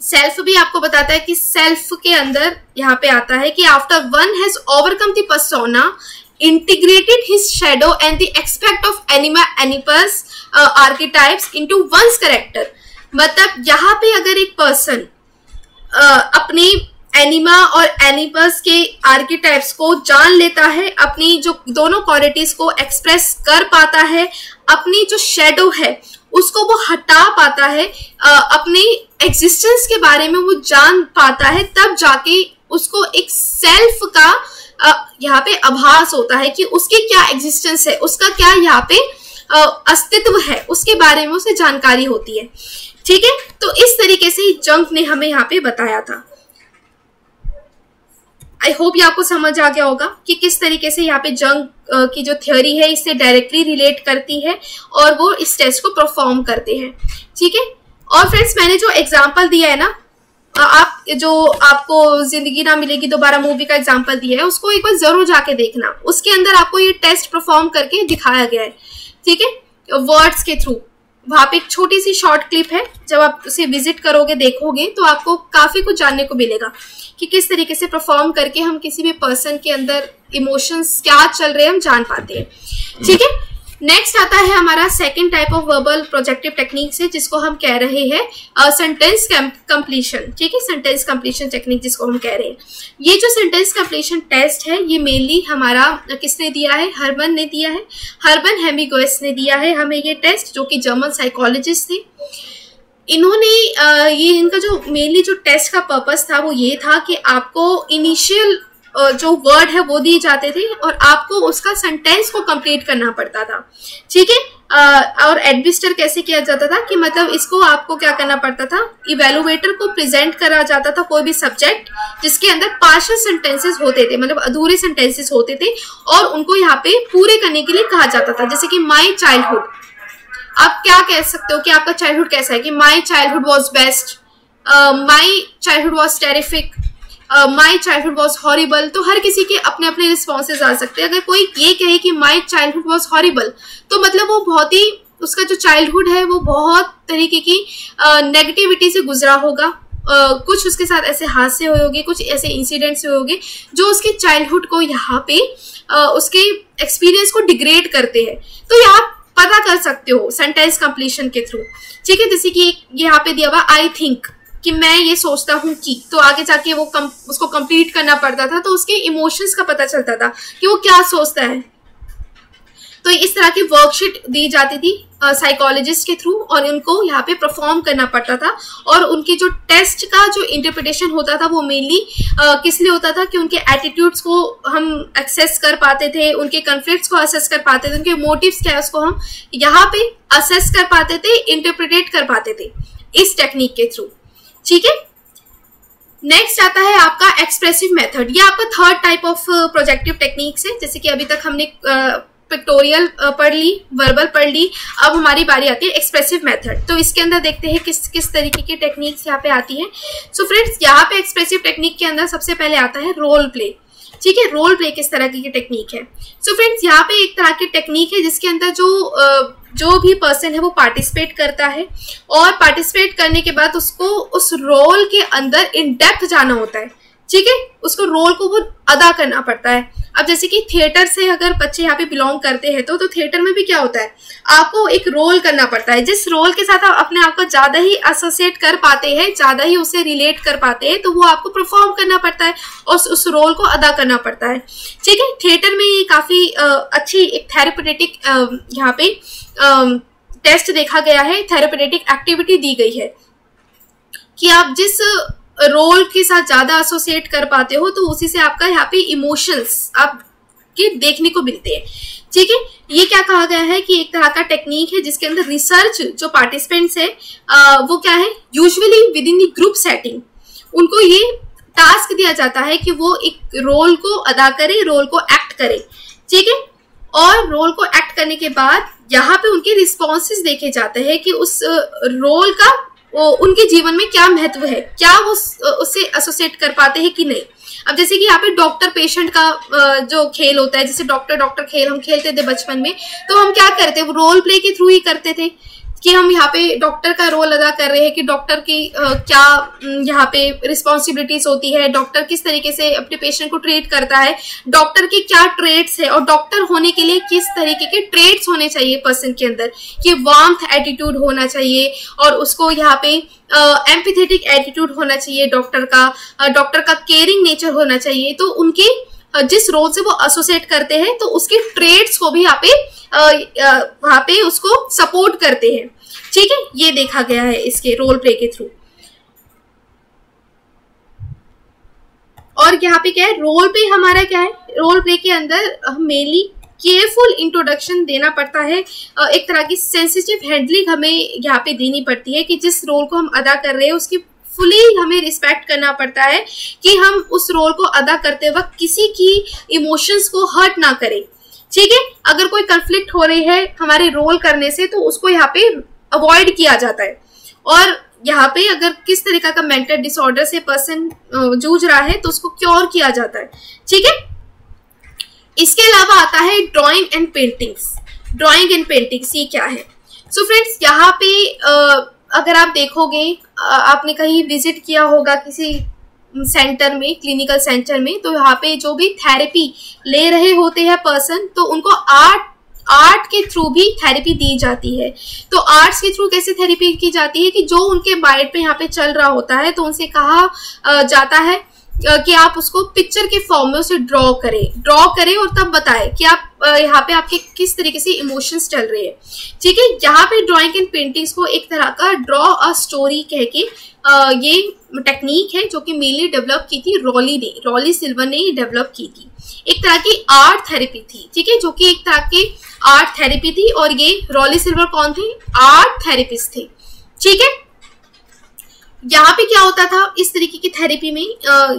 सेल्फ भी आपको बताता है कि सेल्फ के अंदर यहाँ पे आता है कि after one has overcome the persona, integrated his shadow and the aspect of Oedipus archetypes into one's character। मतलब यहाँ पे अगर एक पर्सन अपनी एनिमा और एनिपस के आर्किटाइप्स को जान लेता है, अपनी जो दोनों क्वालिटीज को एक्सप्रेस कर पाता है, अपनी जो शेडो है उसको वो हटा पाता है, अपनी एग्जिस्टेंस के बारे में वो जान पाता है, तब जाके उसको एक सेल्फ का यहाँ पे आभास होता है कि उसकी क्या एग्जिस्टेंस है, उसका क्या यहाँ पे अस्तित्व है, उसके बारे में उसे जानकारी होती है, ठीक है। तो इस तरीके से जंग ने हमें यहाँ पे बताया था। आई होप ये आपको समझ आ गया होगा कि किस तरीके से यहाँ पे जंग की जो थ्योरी है इससे डायरेक्टली रिलेट करती है और वो इस टेस्ट को परफॉर्म करते हैं, ठीक है। और फ्रेंड्स, मैंने जो एग्जाम्पल दिया है ना, आप जो आपको जिंदगी ना मिलेगी दोबारा मूवी का एग्जाम्पल दिया है, उसको एक बार जरूर जाके देखना। उसके अंदर आपको ये टेस्ट परफॉर्म करके दिखाया गया है, ठीक है, वर्ड्स के थ्रू। वहां पे एक छोटी सी शॉर्ट क्लिप है, जब आप उसे विजिट करोगे, देखोगे, तो आपको काफी कुछ जानने को मिलेगा कि किस तरीके से परफॉर्म करके हम किसी भी पर्सन के अंदर इमोशंस क्या चल रहे हैं हम जान पाते हैं, ठीक है। नेक्स्ट आता है हमारा second type of verbal projective technique से, जिसको हम कह रहे हैं सेंटेंस कंप्लीशन, ठीक है। सेंटेंस कंप्लीशन टेक्निक जिसको हम कह रहे हैं। ये जो सेंटेंस कंप्लीशन टेस्ट है ये मेनली हमारा किसने दिया है? हर्बन ने दिया है। हर्बन हेमिंगवे ने दिया है हमें ये टेस्ट, जो कि जर्मन साइकोलॉजिस्ट थे। इन्होंने ये इनका जो मेनली जो टेस्ट का पर्पस था वो ये था कि आपको इनिशियल जो वर्ड है वो दिए जाते थे और आपको उसका सेंटेंस को कंप्लीट करना पड़ता था, ठीक है। और एडमिनिस्टर कैसे किया जाता था कि मतलब इसको आपको क्या करना पड़ता था, इवेलुएटर को प्रेजेंट करा जाता था कोई भी सब्जेक्ट जिसके अंदर पार्शियल सेंटेंसेस होते थे, मतलब अधूरे सेंटेंसेस होते थे, और उनको यहाँ पे पूरे करने के लिए कहा जाता था। जैसे कि माई चाइल्डहुड, आप क्या कह सकते हो कि आपका चाइल्डहुड कैसा है? कि my childhood was best, my childhood was terrific, my childhood was horrible. तो हर किसी के अपने अपने रिस्पॉन्सेज आ सकते हैं। अगर कोई ये कहे कि माई चाइल्डहुड वॉज हॉरिबल, तो मतलब वो बहुत ही, उसका जो चाइल्डहुड है वो बहुत तरीके की नेगेटिविटी से गुजरा होगा, कुछ उसके साथ ऐसे हादसे हुए होंगे, कुछ ऐसे इंसिडेंट्स हुए होंगे जो उसके चाइल्डहुड को यहाँ पे उसके एक्सपीरियंस को डिग्रेड करते हैं। तो यहाँ पता कर सकते हो सेंटेंस कंप्लीशन के थ्रू, ठीक है। जैसे कि यहाँ पे दिया हुआ आई थिंक, कि मैं ये सोचता हूँ कि, तो आगे जाके वो उसको कंप्लीट करना पड़ता था, तो उसके इमोशंस का पता चलता था कि वो क्या सोचता है। तो इस तरह की वर्कशीट दी जाती थी साइकोलॉजिस्ट के थ्रू, और उनको यहाँ पे परफॉर्म करना पड़ता था। और उनकी जो टेस्ट का जो इंटरप्रिटेशन होता था वो मेनली किस लिए होता था कि उनके एटीट्यूड्स को हम एक्सेस कर पाते थे, उनके कॉन्फ्लिक्ट्स को असेस कर पाते थे, उनके मोटिव्स क्या है उसको हम यहाँ पे असेस कर पाते थे, इंटरप्रिटेट कर पाते थे इस टेक्निक के थ्रू, ठीक है। नेक्स्ट आता है आपका एक्सप्रेसिव मेथड। ये आपका third type of projective techniques है। जैसे कि अभी तक हमने पिक्टोरियल पढ़ ली, वर्बल पढ़ ली, अब हमारी बारी आती है एक्सप्रेसिव मेथड। तो इसके अंदर देखते हैं किस तरीके की टेक्निक्स यहाँ पे आती है। सो फ्रेंड्स, यहाँ पे एक्सप्रेसिव टेक्निक के अंदर सबसे पहले आता है रोल प्ले, ठीक है। रोल प्ले किस तरह की टेक्निक है? सो फ्रेंड्स, यहाँ पे एक तरह की टेक्निक है जिसके अंदर जो भी पर्सन है वो पार्टिसिपेट करता है, और पार्टिसिपेट करने के बाद उसको उस रोल के अंदर इन डेप्थ जाना होता है, ठीक है। उसको रोल को वो अदा करना पड़ता है। अब जैसे कि थिएटर से अगर बच्चे यहाँ पे बिलोंग करते हैं तो थिएटर में भी क्या होता है, आपको एक रोल करना पड़ता है। जिस रोल के साथ आप अपने आप को ज्यादा ही एसोसिएट कर पाते हैं, ज्यादा ही उसे रिलेट कर पाते हैं, तो वो आपको परफॉर्म करना पड़ता है और उस रोल को अदा करना पड़ता है, ठीक है। थिएटर में ये काफी अच्छी एक थेरेप्यूटिक यहाँ पे टेस्ट देखा गया है, थेरेप्यूटिक एक्टिविटी दी गई है कि आप जिस रोल के साथ ज्यादा एसोसिएट कर पाते हो तो उसी से आपका यहाँ पे इमोशंस आपके देखने को मिलते हैं। ठीक है, ये क्या कहा गया है कि एक तरह का टेक्निक है जिसके अंदर रिसर्च जो पार्टिसिपेंट्स है वो क्या है, usually with in the group setting उनको ये टास्क दिया जाता है कि वो एक रोल को अदा करे, रोल को एक्ट करे। ठीक है, और रोल को एक्ट करने के बाद यहाँ पे उनके रिस्पॉन्सेस देखे जाते हैं कि उस रोल का उनके जीवन में क्या महत्व है, क्या वो उससे एसोसिएट कर पाते हैं कि नहीं। अब जैसे कि यहाँ पे डॉक्टर पेशेंट का जो खेल होता है, जैसे डॉक्टर डॉक्टर खेल हम खेलते थे बचपन में, तो हम क्या करते वो रोल प्ले के थ्रू ही करते थे कि हम यहाँ पे डॉक्टर का रोल अदा कर रहे हैं कि डॉक्टर की क्या यहाँ पे रिस्पॉन्सिबिलिटीज होती है, डॉक्टर किस तरीके से अपने पेशेंट को ट्रीट करता है, डॉक्टर के क्या ट्रेड्स है और डॉक्टर होने के लिए किस तरीके के ट्रेड्स होने चाहिए पर्सन के अंदर, कि वार्मथ एटीट्यूड होना चाहिए और उसको यहाँ पे एम्पैथेटिक एटीट्यूड होना चाहिए, डॉक्टर का केयरिंग नेचर होना चाहिए। तो उनके जिस रोल से वो एसोसिएट करते हैं तो उसके ट्रेड्स को भी वहाँ पे उसको सपोर्ट करते हैं। ठीक है, ये देखा गया है इसके रोल प्ले के थ्रू। और यहाँ पे क्या है, रोल प्ले हमारा क्या है, रोल प्ले के अंदर मेनली केयरफुल इंट्रोडक्शन देना पड़ता है, एक तरह की सेंसिटिव हैंडलिंग हमें यहाँ पे देनी पड़ती है कि जिस रोल को हम अदा कर रहे हैं उसकी फुली हमें रिस्पेक्ट करना पड़ता है कि हम उस रोल को अदा करते वक्त किसी की इमोशंस को हर्ट ना करें। ठीक है, अगर कोई कंफ्लिक्ट हो रही है हमारे रोल करने से तो उसको यहाँ पे अवॉइड किया जाता है। और यहाँ पे अगर किस तरीका का मेंटल डिसऑर्डर से पर्सन जूझ रहा है तो उसको क्योर किया जाता है। ठीक है, इसके अलावा आता है drawing and paintings. Drawing and paintings ये क्या है? सो फ्रेंड्स, यहाँ पे अगर आप देखोगे, आपने कहीं विजिट किया होगा किसी सेंटर में, क्लिनिकल सेंटर में, तो यहाँ पे जो भी थेरेपी ले रहे होते हैं पर्सन, तो उनको आर्ट के थ्रू भी थेरेपी दी जाती है। तो आर्ट्स के थ्रू कैसे थेरेपी की जाती है कि जो उनके माइंड पे यहाँ पे चल रहा होता है तो उनसे कहा जाता है कि आप उसको पिक्चर के फॉर्म में उसे ड्रॉ करें और तब बताएं कि आप यहाँ पे आपके किस तरीके से इमोशंस चल रहे हैं। ठीक है, यहाँ पे ड्राइंग एंड पेंटिंग्स को एक तरह का ड्रॉ अ स्टोरी कह के ये टेक्निक है जो कि मेनली डेवलप की थी रॉली सिल्वर ने ही डेवलप की थी। एक तरह की आर्ट थेरेपी थी। ठीक है, जो कि एक तरह की आर्ट थेरेपी थी और ये रॉली सिल्वर कौन थे? आर्ट थेरेपिस्ट थे। ठीक है, यहाँ पे क्या होता था इस तरीके की थेरेपी में,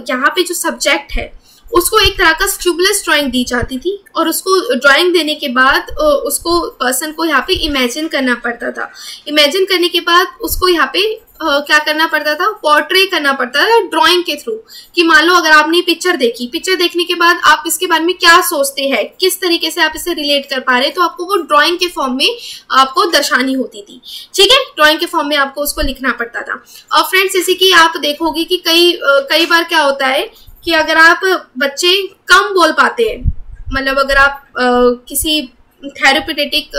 यहाँ पे जो सब्जेक्ट है उसको एक तरह का स्टिमुलस ड्राइंग दी जाती थी और उसको ड्राइंग देने के बाद उसको पर्सन को यहाँ पे इमेजिन करना पड़ता था। इमेजिन करने के बाद उसको यहाँ पे क्या करना पड़ता था? पोर्ट्रे करना पड़ता था ड्राइंग के थ्रू। कि मान लो अगर आपने पिक्चर देखने के बाद आप इसके बारे में क्या सोचते हैं, किस तरीके से आप इसे रिलेट कर पा रहे हैं, तो आपको वो ड्राइंग के फॉर्म में आपको दर्शानी होती थी। ठीक है, ड्राइंग के फॉर्म में आपको उसको लिखना पड़ता था। और फ्रेंड्स, जैसे कि आप देखोगे कि कई बार क्या होता है कि अगर आप बच्चे कम बोल पाते हैं, मतलब अगर आप किसी थेरेप्यूटिक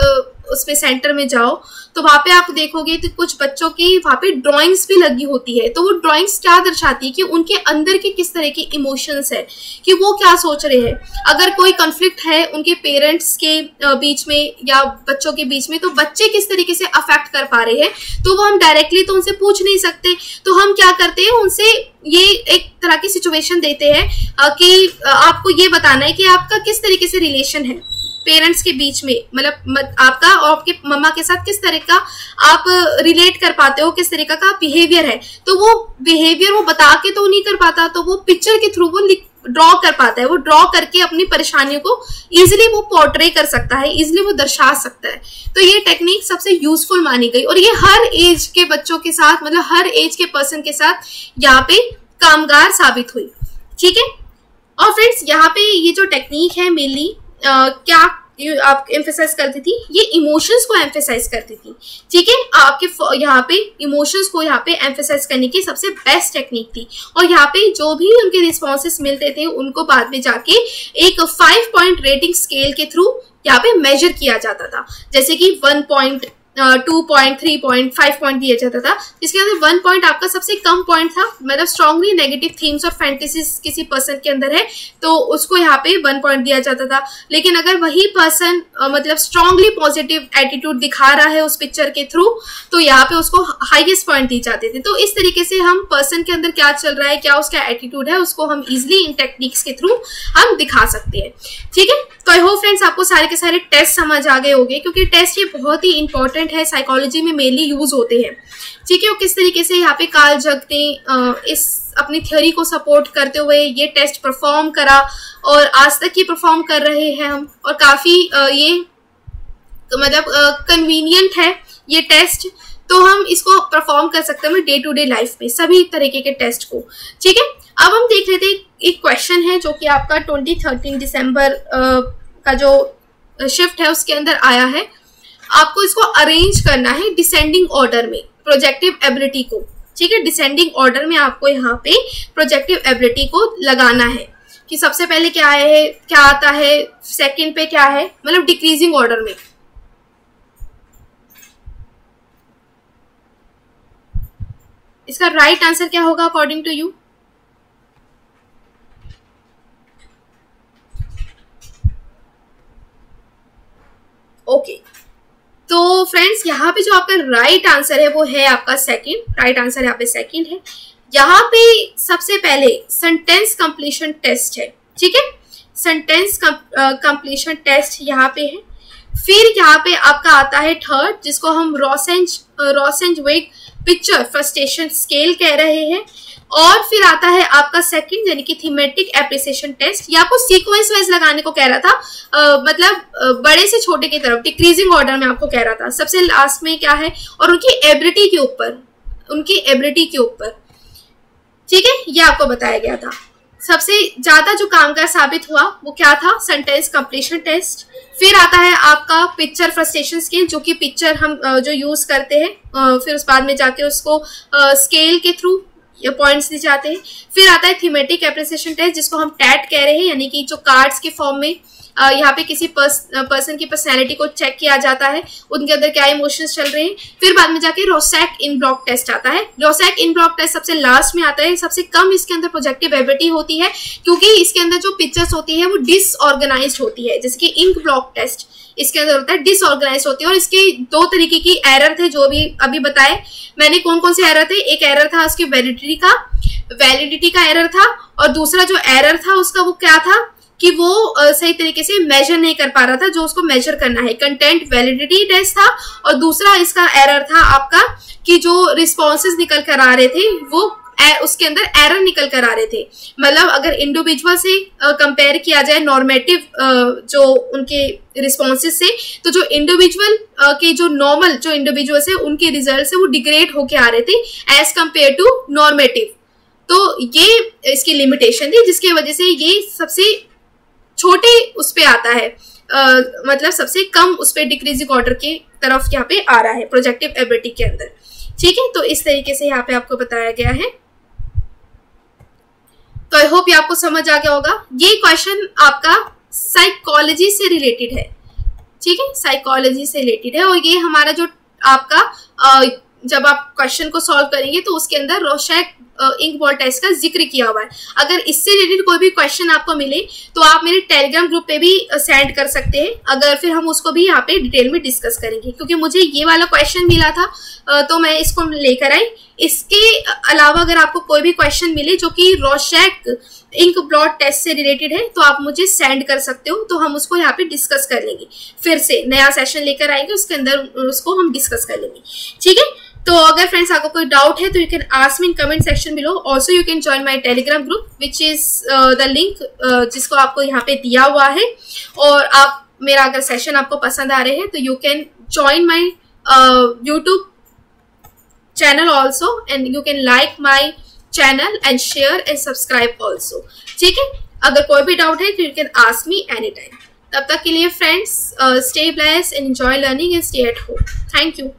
उसमें सेंटर में जाओ तो वहाँ पे आप देखोगे तो कुछ बच्चों की वहाँ पे ड्राइंग्स भी लगी होती है। तो वो ड्राइंग्स क्या दर्शाती है कि उनके अंदर के किस तरह के इमोशंस है, कि वो क्या सोच रहे हैं। अगर कोई कॉन्फ्लिक्ट है उनके पेरेंट्स के बीच में या बच्चों के बीच में, तो बच्चे किस तरीके से अफेक्ट कर पा रहे हैं, तो वो हम डायरेक्टली तो उनसे पूछ नहीं सकते। तो हम क्या करते हैं, उनसे ये एक तरह की सिचुएशन देते हैं कि आपको ये बताना है कि आपका किस तरीके से रिलेशन है पेरेंट्स के बीच में, मतलब आपका और आपके मम्मा के साथ किस तरह का आप रिलेट कर पाते हो, किस तरीका का बिहेवियर है। तो वो बिहेवियर वो बता के तो नहीं कर पाता, तो वो पिक्चर के थ्रू वो ड्रॉ कर पाता है। वो ड्रॉ करके अपनी परेशानियों को इजिली वो पोर्ट्रे कर सकता है, इजिली वो दर्शा सकता है। तो ये टेक्निक सबसे यूजफुल मानी गई और ये हर एज के बच्चों के साथ, मतलब हर एज के पर्सन के साथ यहाँ पे कामगार साबित हुई। ठीक है, और फ्रेंड्स यहाँ पे ये जो टेक्निक है मेनली क्या आप एम्फेसाइज करती थी, ये इमोशंस को एम्फेसाइज करती थी। ठीक है, आपके यहाँ पे इमोशंस को यहाँ पे एम्फेसाइज करने की सबसे बेस्ट टेक्निक थी। और यहाँ पे जो भी उनके रिस्पॉन्सेस मिलते थे उनको बाद में जाके एक 5 पॉइंट रेटिंग स्केल के थ्रू यहाँ पे मेजर किया जाता था। जैसे कि 1 पॉइंट 2.3.5 पॉइंट दिया जाता था, जिसके अंदर 1 पॉइंट आपका सबसे कम पॉइंट था, मतलब स्ट्रांगली नेगेटिव थीम्स और फैंटेसीज किसी पर्सन के अंदर है तो उसको यहाँ पे 1 पॉइंट दिया जाता था। लेकिन अगर वही पर्सन मतलब स्ट्रांगली पॉजिटिव एटीट्यूड दिखा रहा है उस पिक्चर के थ्रू तो यहाँ पे उसको हाईएस्ट पॉइंट दी जाते थे। तो इस तरीके से हम पर्सन के अंदर क्या चल रहा है, क्या उसका एटीट्यूड है, उसको हम इजिली इन टेक्निक्स के थ्रू हम दिखा सकते हैं। ठीक है, तो आई होप फ्रेंड्स आपको सारे के सारे टेस्ट समझ आ गए होंगे, क्योंकि टेस्ट ये बहुत ही इंपॉर्टेंट है, साइकोलॉजी में मेनली यूज होते हैं। ठीक है, वो किस तरीके से यहाँ पे कार्ल जग ने इस अपनी थ्योरी को सपोर्ट करते हुए ये टेस्ट परफॉर्म करा और आज तक ये परफॉर्म कर रहे हैं हम, और काफी ये मतलब कन्वीनियंट है ये टेस्ट, तो हम इसको परफॉर्म कर सकते हैं डे टू डे लाइफ में सभी तरीके के टेस्ट को। ठीक है, अब हम देख लेते हैं एक क्वेश्चन है जो कि आपका 13 दिसंबर का जो शिफ्ट है उसके अंदर आया है। आपको इसको अरेंज करना है डिसेंडिंग ऑर्डर में प्रोजेक्टिव एबिलिटी को। ठीक है, डिसेंडिंग ऑर्डर में आपको यहाँ पे प्रोजेक्टिव एबिलिटी को लगाना है कि सबसे पहले क्या है, क्या आता है, सेकंड पे क्या है, मतलब डिक्रीजिंग ऑर्डर में। इसका राइट आंसर क्या होगा अकॉर्डिंग टू यू? ओके, तो फ्रेंड्स यहाँ पे जो आपका राइट आंसर है वो है आपका सेकंड। राइट आंसर यहाँ पे सेकंड है। यहाँ पे सबसे पहले सेंटेंस कंप्लीशन टेस्ट है। ठीक है, सेंटेंस कंप्लीशन टेस्ट यहाँ पे है। फिर यहाँ पे आपका आता है थर्ड, जिसको हम रोसेंजविग पिक्चर फ्रस्ट्रेशन स्केल कह रहे हैं। और फिर आता है आपका सेकंड यानी कि थीमेटिक एप्रिसिएशन टेस्ट। ये आपको सीक्वेंस वाइज लगाने को कह रहा था, मतलब बड़े से छोटे की तरफ डिक्रीजिंग ऑर्डर में आपको कह रहा था। सबसे लास्ट में क्या है और उनकी एबिलिटी के ऊपर, ठीक है, ये आपको बताया गया था। सबसे ज्यादा जो कामगार साबित हुआ वो क्या था? Sentence completion test. फिर आता है आपका पिक्चर फ्रस्ट्रेशन स्केल, जो कि पिक्चर हम जो यूज करते हैं, फिर उस बाद में जाके उसको स्केल के थ्रू पॉइंट्स दिए जाते हैं। फिर आता है थीमेटिक एप्रिसिएशन टेस्ट, जिसको हम टैट कह रहे हैं, यानी कि जो कार्ड्स के फॉर्म में यहाँ पे किसी पर्सन की पर्सनैलिटी को चेक किया जाता है, उनके अंदर क्या इमोशंस चल रहे हैं। फिर बाद में जाके रोसैक इन ब्लॉक टेस्ट आता है। रोसैक इन ब्लॉक टेस्ट सबसे लास्ट में आता है। सबसे कम इसके अंदर प्रोजेक्टिव एबिलिटी होती है, क्योंकि इसके अंदर जो पिक्चर्स होती है वो डिसऑर्गेनाइज्ड होती है। जैसे कि इंक ब्लॉक टेस्ट इसके अंदर होता है डिसऑर्गेनाइज होती है। और इसके दो तरीके की एरर थे जो भी अभी बताए मैंने। कौन कौन से एरर थे? एक एरर था उसकी वैलिडिटी का एरर था, और दूसरा जो एरर था उसका वो क्या था कि वो सही तरीके से मेजर नहीं कर पा रहा था जो उसको मेजर करना है। कंटेंट वैलिडिटी टेस्ट था, और दूसरा इसका एरर था आपका कि जो रिस्पॉन्सेज निकल कर आ रहे थे वो उसके अंदर एरर निकल कर आ रहे थे। मतलब अगर इंडिविजुअल से कंपेयर किया जाए नॉर्मेटिव जो उनके रिस्पॉन्सेज से, तो जो इंडिविजुअल के जो नॉर्मल जो इंडिविजुअल्स है उनके रिजल्ट से वो डिग्रेड होके आ रहे थे एज कंपेयर टू नॉर्मेटिव। तो ये इसकी लिमिटेशन थी, जिसकी वजह से ये सबसे छोटे उस पे आता है, मतलब सबसे कम उस पे डिक्रीजिंग ऑर्डर के तरफ यहाँ पे आ रहा है प्रोजेक्टिव एबिलिटी के अंदर। ठीक है, तो इस तरीके से यहाँ पे आपको बताया गया है। तो आई होप ये आपको समझ आ गया होगा। ये क्वेश्चन आपका साइकोलॉजी से रिलेटेड है। ठीक है, साइकोलॉजी से रिलेटेड है, और ये हमारा जो आपका जब आप क्वेश्चन को सॉल्व करेंगे तो उसके अंदर रोसैक इंक बॉल टेस्ट का जिक्र किया हुआ है। अगर इससे रिलेटेड कोई भी क्वेश्चन आपको मिले तो आप मेरे टेलीग्राम ग्रुप पे भी सेंड कर सकते हैं, अगर फिर हम उसको भी यहाँ पे डिटेल में डिस्कस करेंगे। क्योंकि मुझे ये वाला क्वेश्चन मिला था तो मैं इसको लेकर आई। इसके अलावा अगर आपको कोई भी क्वेश्चन मिले जो कि रोसैक इंक ब्लॉट टेस्ट से रिलेटेड है तो आप मुझे सेंड कर सकते हो, तो हम उसको यहाँ पे डिस्कस कर लेंगे। फिर से नया सेशन लेकर आएंगे, उसके अंदर उसको हम डिस्कस कर लेंगे। ठीक है, तो अगर फ्रेंड्स आपको कोई डाउट है तो you can ask me in comment section below. Also you can join my Telegram group which is the link जिसको आपको यहाँ पे दिया हुआ है। और आप मेरा अगर सेशन आपको पसंद आ रहे हैं तो you can join my YouTube channel also, and you can like my channel and share and subscribe also. ठीक है, अगर कोई भी डाउट है तो you can ask me any time. तब तक के लिए friends stay blessed and enjoy learning and stay at home. Thank you.